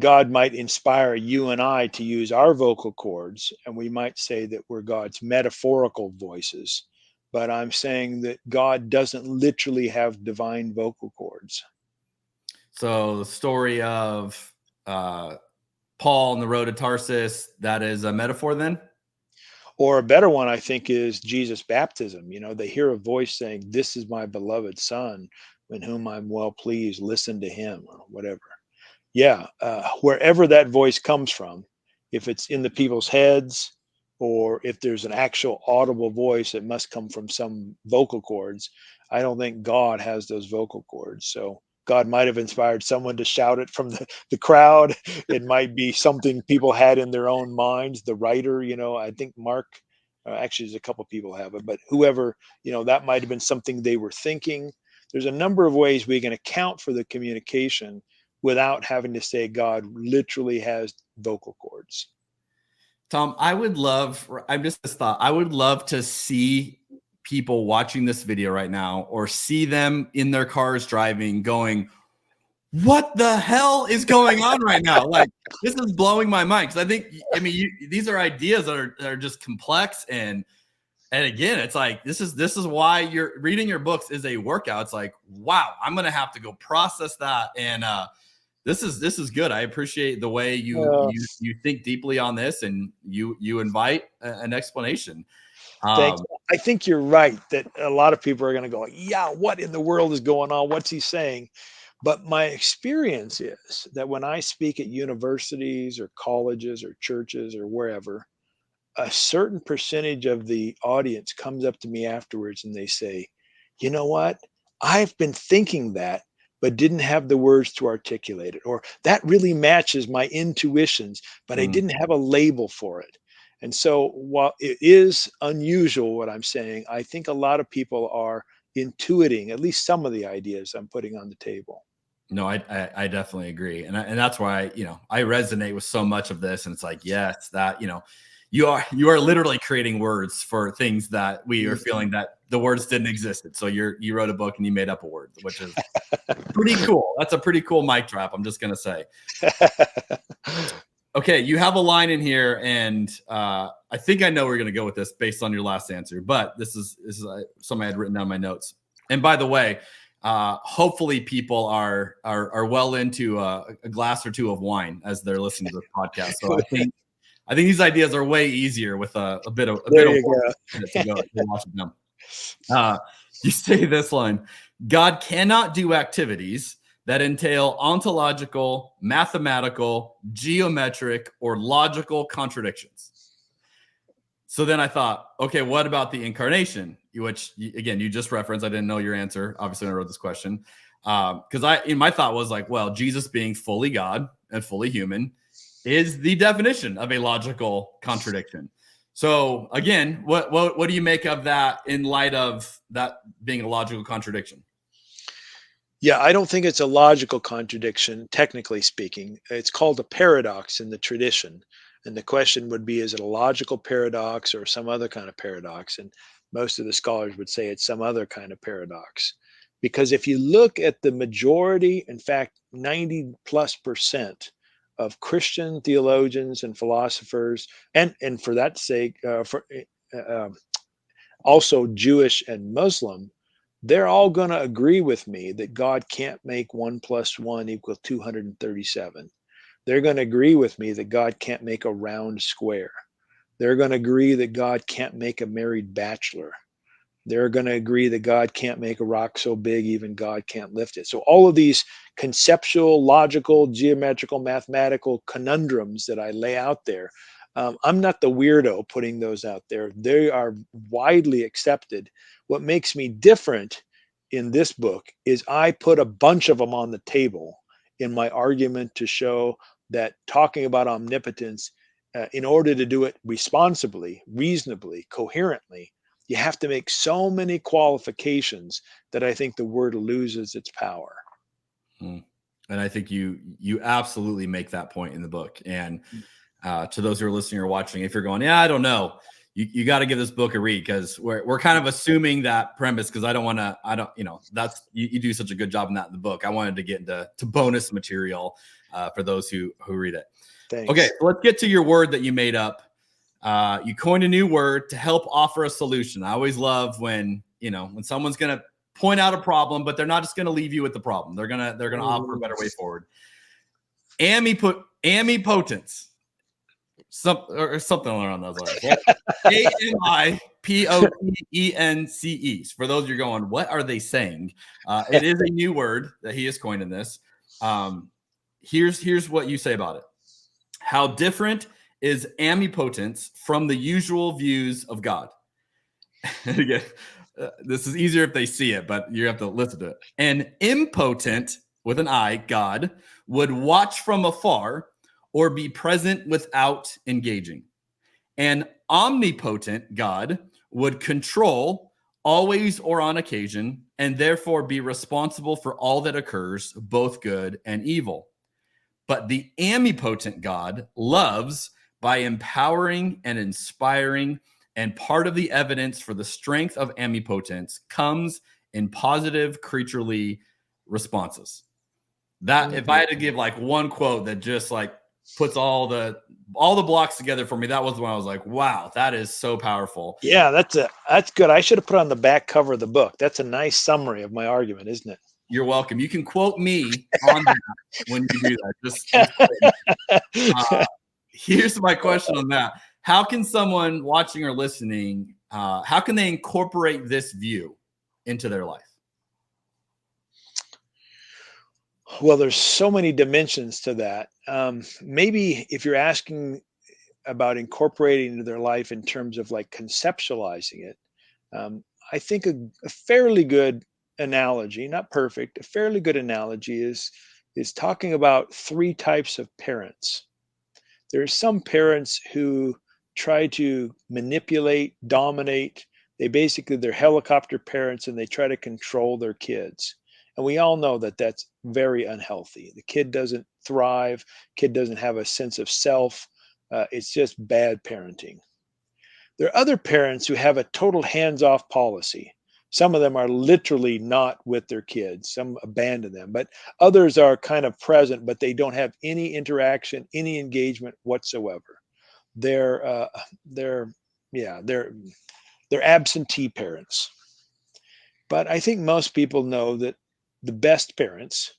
God might inspire you and I to use our vocal cords, and we might say that we're God's metaphorical voices. But I'm saying that God doesn't literally have divine vocal cords. So the story of Paul on the road to Tarsus, that is a metaphor then? Or a better one, I think, is Jesus' baptism. They hear a voice saying, "This is my beloved son, in whom I'm well pleased. Listen to him," or whatever. Yeah, wherever that voice comes from, if it's in the people's heads, or if there's an actual audible voice that must come from some vocal cords, I don't think God has those vocal cords. So God might have inspired someone to shout it from the crowd. It might be something people had in their own minds. The writer, I think Mark, actually there's a couple people have it, but whoever, that might have been something they were thinking. There's a number of ways we can account for the communication, without having to say God literally has vocal cords. Tom, I would love to see people watching this video right now, or see them in their cars driving going, what the hell is going on right now? Like, this is blowing my mind. Because these are ideas that are just complex. And again, it's like, this is why you're reading your books is a workout. It's like, wow, I'm going to have to go process that. And this is good. I appreciate the way you think deeply on this, and you invite an explanation. Thanks. I think you're right that a lot of people are going to go, yeah, what in the world is going on? What's he saying? But my experience is that when I speak at universities or colleges or churches or wherever, a certain percentage of the audience comes up to me afterwards and they say, you know what? I've been thinking that, but didn't have the words to articulate it. Or that really matches my intuitions, but I didn't have a label for it. And so while it is unusual what I'm saying, I think a lot of people are intuiting at least some of the ideas I'm putting on the table. No, I definitely agree. And that's why, I resonate with so much of this. And it's like, yes, that, you are literally creating words for things that we are feeling that the words didn't exist. So you wrote a book and you made up a word, which is pretty cool. That's a pretty cool mic drop, I'm just going to say. Okay, you have a line in here, and I think I know where you're going to go with this based on your last answer, but this is something I had written down in my notes. And by the way, hopefully people are well into a glass or two of wine as they're listening to this podcast. So I think these ideas are way easier with a bit of wine to go watching them. You say this line: God cannot do activities that entail ontological, mathematical, geometric, or logical contradictions. So then I thought, okay, what about the incarnation? Which, again, you just referenced. I didn't know your answer, obviously, when I wrote this question. Because my thought was like, well, Jesus being fully God and fully human is the definition of a logical contradiction. So again, what do you make of that in light of that being a logical contradiction? Yeah, I don't think it's a logical contradiction, technically speaking. It's called a paradox in the tradition. And the question would be, is it a logical paradox or some other kind of paradox? And most of the scholars would say it's some other kind of paradox. Because if you look at the majority, in fact, 90+% of Christian theologians and philosophers, and for that sake, also Jewish and Muslim, they're all going to agree with me that God can't make 1 + 1 = 237. They're going to agree with me that God can't make a round square. They're going to agree that God can't make a married bachelor. They're going to agree that God can't make a rock so big even God can't lift it. So all of these conceptual, logical, geometrical, mathematical conundrums that I lay out there, I'm not the weirdo putting those out there. They are widely accepted. What makes me different in this book is I put a bunch of them on the table in my argument to show that talking about omnipotence, in order to do it responsibly, reasonably, coherently, you have to make so many qualifications that I think the word loses its power. And I think you absolutely make that point in the book. And to those who are listening or watching, if you're going, yeah, I don't know, you got to give this book a read, because we're kind of assuming that premise, because you do such a good job in that in the book. I wanted to get into bonus material for those who read it. Thanks. Okay, so let's get to your word that you made up. You coined a new word to help offer a solution. I always love when someone's going to point out a problem, but they're not just going to leave you with the problem. They're going to offer a better way forward. Omnipotence. Something around those lines. Amipotence. For those you're going, what are they saying? It is a new word that he has coined in this. Here's what you say about it. How different is omnipotence from the usual views of God? Again, this is easier if they see it, but you have to listen to it. An impotent, with an I, God, would watch from afar or be present without engaging. An omnipotent God would control always or on occasion, and therefore be responsible for all that occurs, both good and evil. but the omnipotent God loves by empowering and inspiring, and part of the evidence for the strength of omnipotence comes in positive creaturely responses. That, if I had to give like one quote that just like puts all the blocks together for me, that was when I was like, wow, that is so powerful. Yeah, that's good. I should have put on the back cover of the book. That's a nice summary of my argument, isn't it? You're welcome. You can quote me on that when you do that. Just here's my question on that. How can someone watching or listening, how can they incorporate this view into their life? Well, there's so many dimensions to that. Maybe if you're asking about incorporating into their life in terms of like conceptualizing it, I think a fairly good analogy, not perfect, a fairly good analogy is talking about three types of parents. There are some parents who try to manipulate, dominate. They're helicopter parents, and they try to control their kids. And we all know that that's very unhealthy. The kid doesn't thrive. Kid doesn't have a sense of self. It's just bad parenting. There are other parents who have a total hands-off policy. Some of them are literally not with their kids. Some abandon them, but others are kind of present, but they don't have any interaction, any engagement whatsoever. They're absentee parents. But I think most people know that the best parents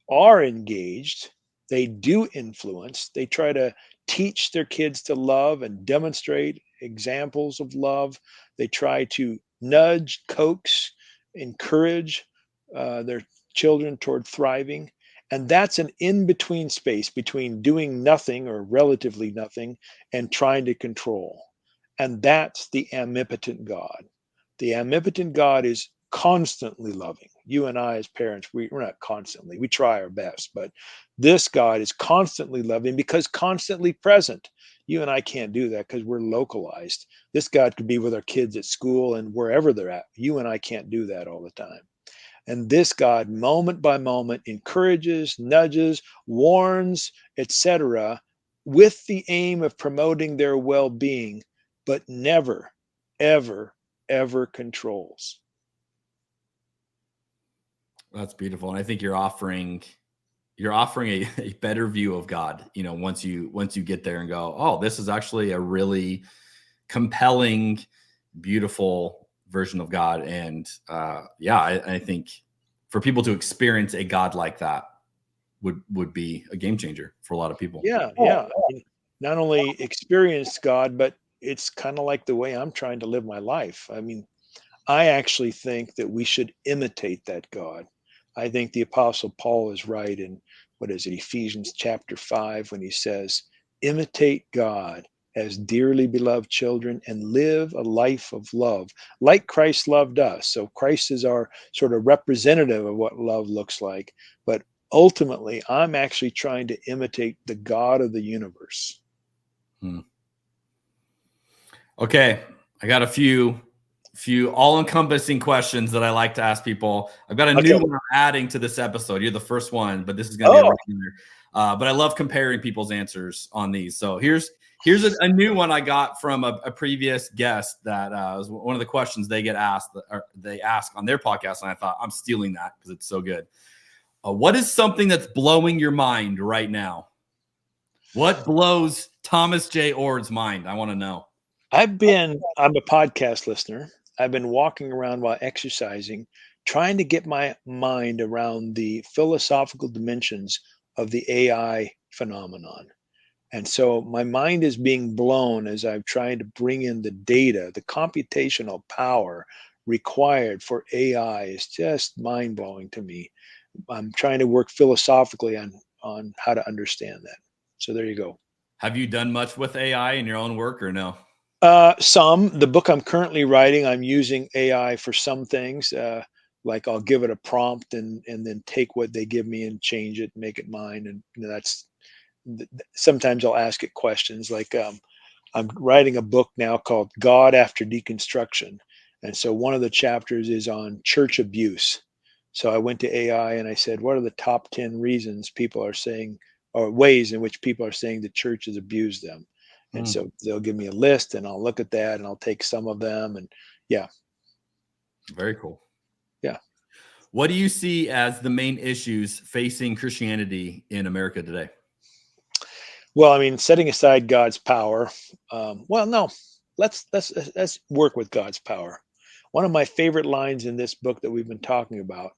are engaged. They do influence. They try to teach their kids to love and demonstrate examples of love. They try to nudge, coax, encourage their children toward thriving. And that's an in-between space between doing nothing or relatively nothing and trying to control. And that's the omnipotent God. The omnipotent God is constantly loving. You and I as parents, we're not constantly, we try our best, but this God is constantly loving because constantly present. You and I can't do that because we're localized. This God could be with our kids at school and wherever they're at. You and I can't do that all the time. And this God, moment by moment, encourages, nudges, warns, etc., with the aim of promoting their well-being, but never, ever, ever controls. That's beautiful. And I think you're offering a better view of God, once you get there and go, oh, this is actually a really compelling, beautiful version of God. And I think for people to experience a God like that would be a game changer for a lot of people. Yeah. Not only experience God, but it's kind of like the way I'm trying to live my life. I mean, I actually think that we should imitate that God. I think the Apostle Paul is right in, Ephesians chapter 5, when he says, imitate God as dearly beloved children and live a life of love like Christ loved us. So Christ is our sort of representative of what love looks like. But ultimately, I'm actually trying to imitate the God of the universe. Okay, I got a few all-encompassing questions that I like to ask people. I've got a new one I'm adding to this episode. You're the first one, but this is going to be a regular. But I love comparing people's answers on these. So here's a new one I got from a previous guest that was one of the questions they get asked, or they ask on their podcast, and I thought, I'm stealing that because it's so good. What is something that's blowing your mind right now? What blows Thomas Jay Oord's mind? I want to know. I'm a podcast listener. I've been walking around while exercising, trying to get my mind around the philosophical dimensions of the AI phenomenon. And so my mind is being blown as I'm trying to bring in the data. The computational power required for AI is just mind-blowing to me. I'm trying to work philosophically on how to understand that. So there you go. Have you done much with AI in your own work or no? Some. The book I'm currently writing, I'm using AI for some things. Like I'll give it a prompt and then take what they give me and change it, make it mine. And sometimes I'll ask it questions like, I'm writing a book now called God After Deconstruction. And so one of the chapters is on church abuse. So I went to AI and I said, what are the top 10 reasons people are saying or ways in which people are saying the church has abused them. And so they'll give me a list and I'll look at that and I'll take some of them. And yeah. Very cool. Yeah. What do you see as the main issues facing Christianity in America today? Well, I mean, setting aside God's power. Well, no, let's work with God's power. One of my favorite lines in this book that we've been talking about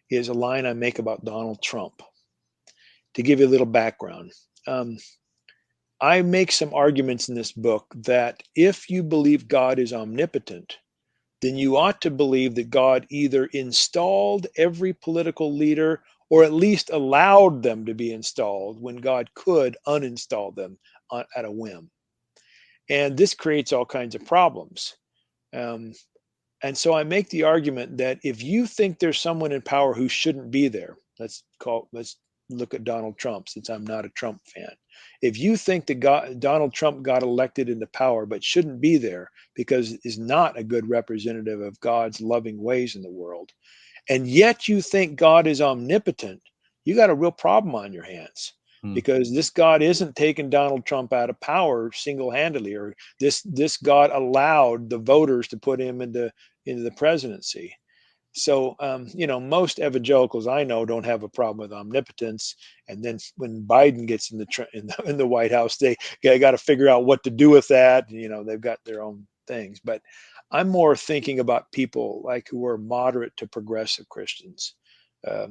is a line I make about Donald Trump. To give you a little background, I make some arguments in this book that if you believe God is omnipotent, then you ought to believe that God either installed every political leader or at least allowed them to be installed when God could uninstall them at a whim. And this creates all kinds of problems. And so I make the argument that if you think there's someone in power who shouldn't be there, let's look at Donald Trump, since I'm not a Trump fan. If you think that Donald Trump got elected into power but shouldn't be there because is not a good representative of God's loving ways in the world, and yet you think God is omnipotent, you got a real problem on your hands. Because this God isn't taking Donald Trump out of power single-handedly, or this God allowed the voters to put him into the presidency. So, most evangelicals I know don't have a problem with omnipotence. And then when Biden gets in the White House, they got to figure out what to do with that. They've got their own things. But I'm more thinking about people like who are moderate to progressive Christians.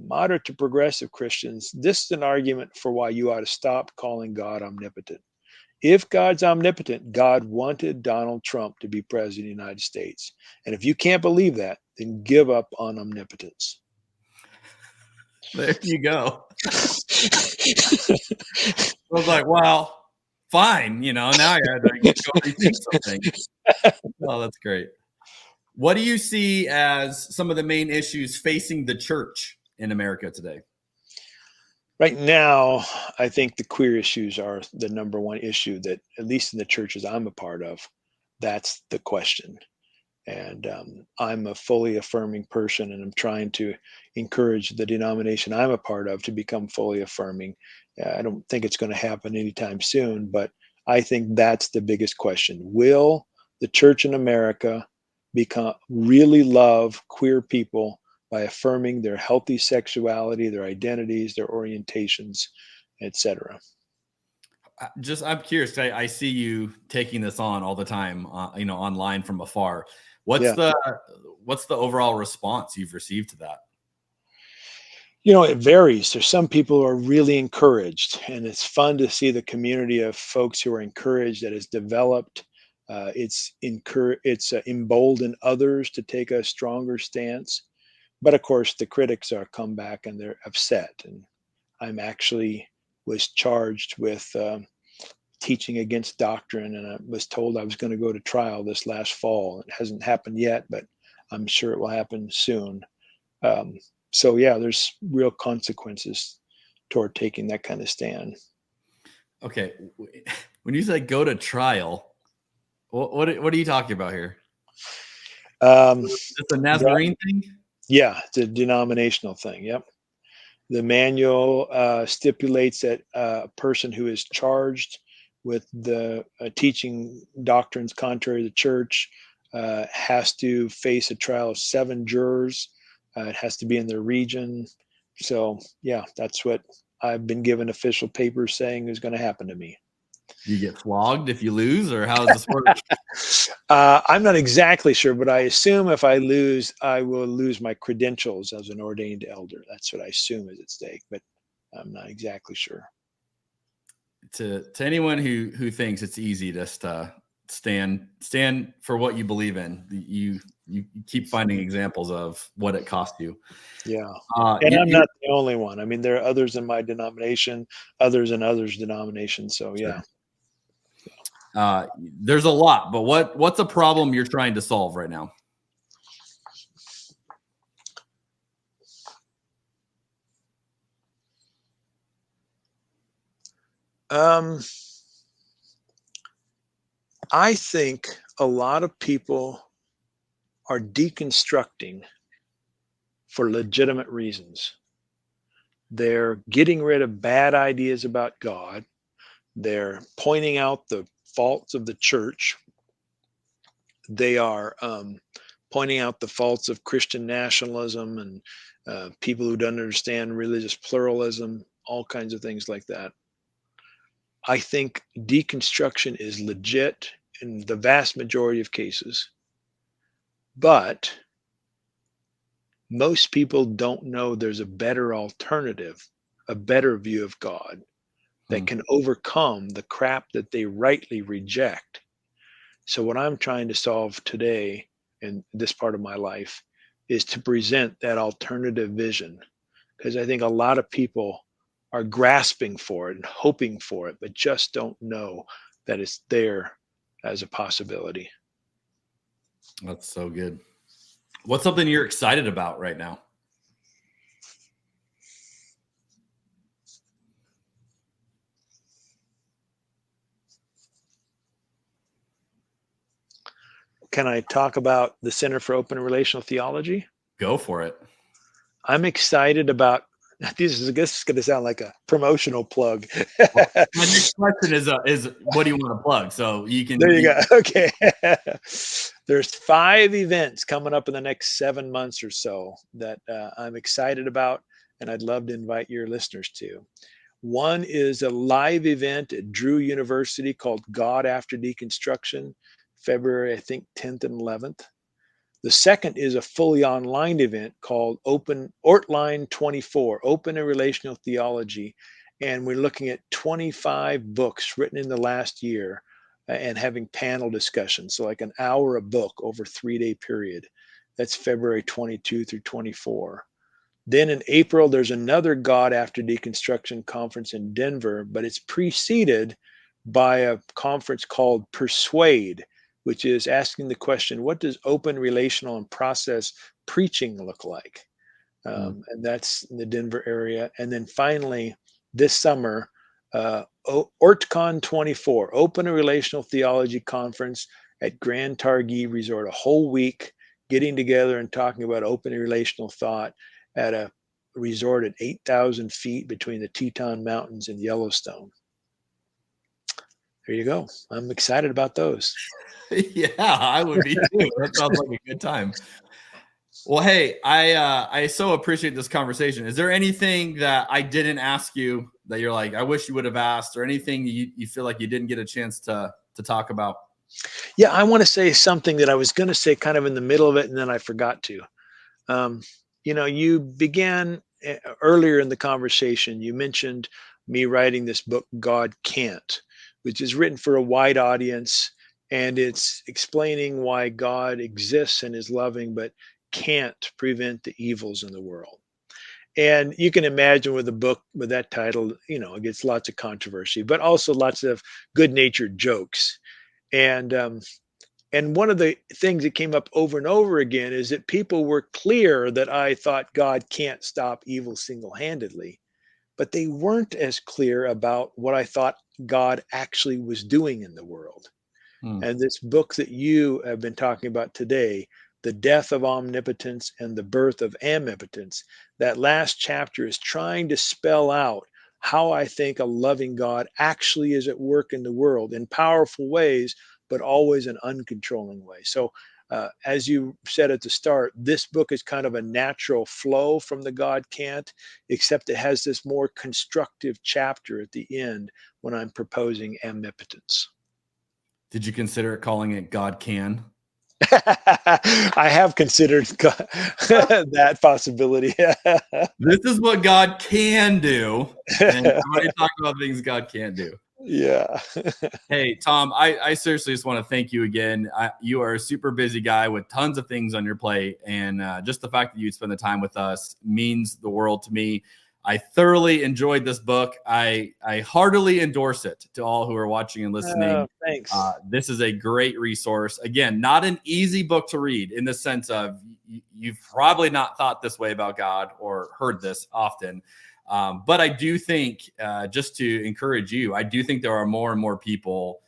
Moderate to progressive Christians, this is an argument for why you ought to stop calling God omnipotent. If God's omnipotent, God wanted Donald Trump to be president of the United States. And if you can't believe that, then give up on omnipotence. There you go. I was like, well, fine. Now I had to go rethink something. Oh, that's great. What do you see as some of the main issues facing the church in America today? Right now, I think the queer issues are the number one issue that, at least in the churches I'm a part of, that's the question. And I'm a fully affirming person, and I'm trying to encourage the denomination I'm a part of to become fully affirming. I don't think it's going to happen anytime soon, but I think that's the biggest question. Will the church in America really love queer people by affirming their healthy sexuality, their identities, their orientations, etc.? I'm curious. I see you taking this on all the time, online from afar. What's the overall response you've received to that? It varies. There's some people who are really encouraged, and it's fun to see the community of folks who are encouraged that has developed. It's emboldened others to take a stronger stance. But of course, the critics are come back and they're upset. And I'm actually was charged with teaching against doctrine, and I was told I was going to go to trial this last fall. It hasn't happened yet, but I'm sure it will happen soon. So yeah, there's real consequences toward taking that kind of stand. Okay, when you say go to trial, what are you talking about here? It's a Nazarene thing? Yeah, it's a denominational thing. Yep. The manual stipulates that a person who is charged with the teaching doctrines contrary to the church has to face a trial of 7 jurors. It has to be in their region. So yeah, that's what I've been given official papers saying is going to happen to me. You get flogged if you lose, or how does this work? I'm not exactly sure, but I assume if I lose, I will lose my credentials as an ordained elder. That's what I assume is at stake, but I'm not exactly sure. To anyone who thinks it's easy just to stand for what you believe in, you keep finding examples of what it cost you. Yeah, and I'm not the only one. I mean, there are others in my denomination, others in others' denominations. So yeah. There's a lot, but what's a problem you're trying to solve right now? I think a lot of people are deconstructing for legitimate reasons. They're getting rid of bad ideas about God. They're pointing out the faults of the church. They are pointing out the faults of Christian nationalism and people who don't understand religious pluralism, all kinds of things like that. I think deconstruction is legit in the vast majority of cases, but most people don't know there's a better alternative, a better view of God that can overcome the crap that they rightly reject. So what I'm trying to solve today in this part of my life is to present that alternative vision, because I think a lot of people are grasping for it and hoping for it, but just don't know that it's there as a possibility. That's so good. What's something you're excited about right now? Can I talk about the Center for Open and Relational Theology? Go for it. I'm excited about this. Is going to sound like a promotional plug. Well, my next question is what do you want to plug? So you can. There you go. Okay. There's 5 events coming up in the next 7 months or so that I'm excited about, and I'd love to invite your listeners to. One is a live event at Drew University called God After Deconstruction, February, I think, 10th and 11th. The second is a fully online event called Ortline 24, Open and Relational Theology. And we're looking at 25 books written in the last year and having panel discussions. So like an hour a book over a 3-day period. That's February 22 through 24. Then in April, there's another God After Deconstruction conference in Denver, but it's preceded by a conference called Persuade, which is asking the question, what does open, relational, and process preaching look like? And that's in the Denver area. And then finally, this summer, OrtCon 24, Open and Relational Theology Conference at Grand Targhee Resort, a whole week getting together and talking about open and relational thought at a resort at 8,000 feet between the Teton Mountains and Yellowstone. There you go. I'm excited about those. Yeah, I would be too. That sounds like a good time. Well, hey, I so appreciate this conversation. Is there anything that I didn't ask you that you're like, I wish you would have asked, or anything you feel like you didn't get a chance to talk about? Yeah, I want to say something that I was going to say kind of in the middle of it, and then I forgot to. You began earlier in the conversation, you mentioned me writing this book, God Can't, which is written for a wide audience. And it's explaining why God exists and is loving, but can't prevent the evils in the world. And you can imagine with a book with that title, it gets lots of controversy, but also lots of good-natured jokes. And one of the things that came up over and over again is that people were clear that I thought God can't stop evil single-handedly, but they weren't as clear about what I thought God actually was doing in the world. And this book that you have been talking about today, The Death of Omnipotence and the Birth of Omnipotence, that last chapter is trying to spell out how I think a loving God actually is at work in the world in powerful ways, but always in uncontrolling ways. So as you said at the start, this book is kind of a natural flow from the God Can't, except it has this more constructive chapter at the end when I'm proposing omnipotence. Did you consider calling it God Can? I have considered that possibility. This is what God can do. And I'm going to talk about things God can't do. Yeah. Hey, Tom, I seriously just want to thank you again. You are a super busy guy with tons of things on your plate. And just the fact that you'd spend the time with us means the world to me. I thoroughly enjoyed this book. I heartily endorse it to all who are watching and listening. Thanks. This is a great resource. Again, not an easy book to read in the sense of you've probably not thought this way about God or heard this often. But I do think, just to encourage you, I do think there are more and more people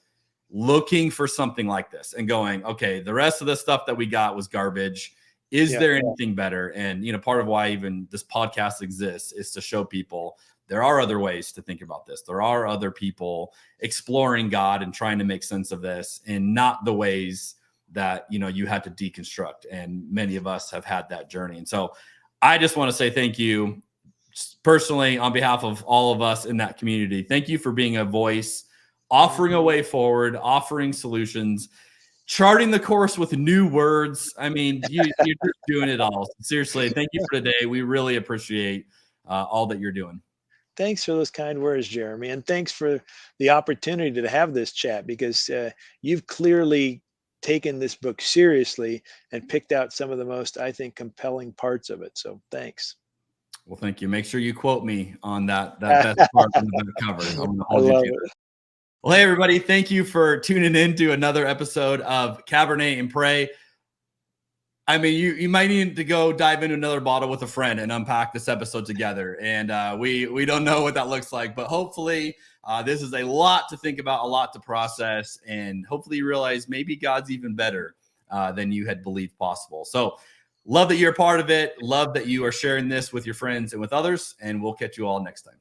looking for something like this and going, okay, the rest of the stuff that we got was garbage. Is there anything better? And, part of why even this podcast exists is to show people there are other ways to think about this. There are other people exploring God and trying to make sense of this, and not the ways that, you had to deconstruct. And many of us have had that journey. And so I just want to say thank you personally on behalf of all of us in that community. Thank you for being a voice, offering a way forward, offering solutions, charting the course with new words. I mean, you're just doing it all. Seriously, thank you for today. We really appreciate all that you're doing. Thanks for those kind words, Jeremy. And thanks for the opportunity to have this chat, because you've clearly taken this book seriously and picked out some of the most, I think, compelling parts of it. So thanks. Well, thank you. Make sure you quote me on that best part on the back cover. I love it. Well, hey, everybody. Thank you for tuning in to another episode of Cabernet and Pray. I mean, you might need to go dive into another bottle with a friend and unpack this episode together. And we don't know what that looks like, but hopefully this is a lot to think about, a lot to process, and hopefully you realize maybe God's even better than you had believed possible. So love that you're a part of it. Love that you are sharing this with your friends and with others, and we'll catch you all next time.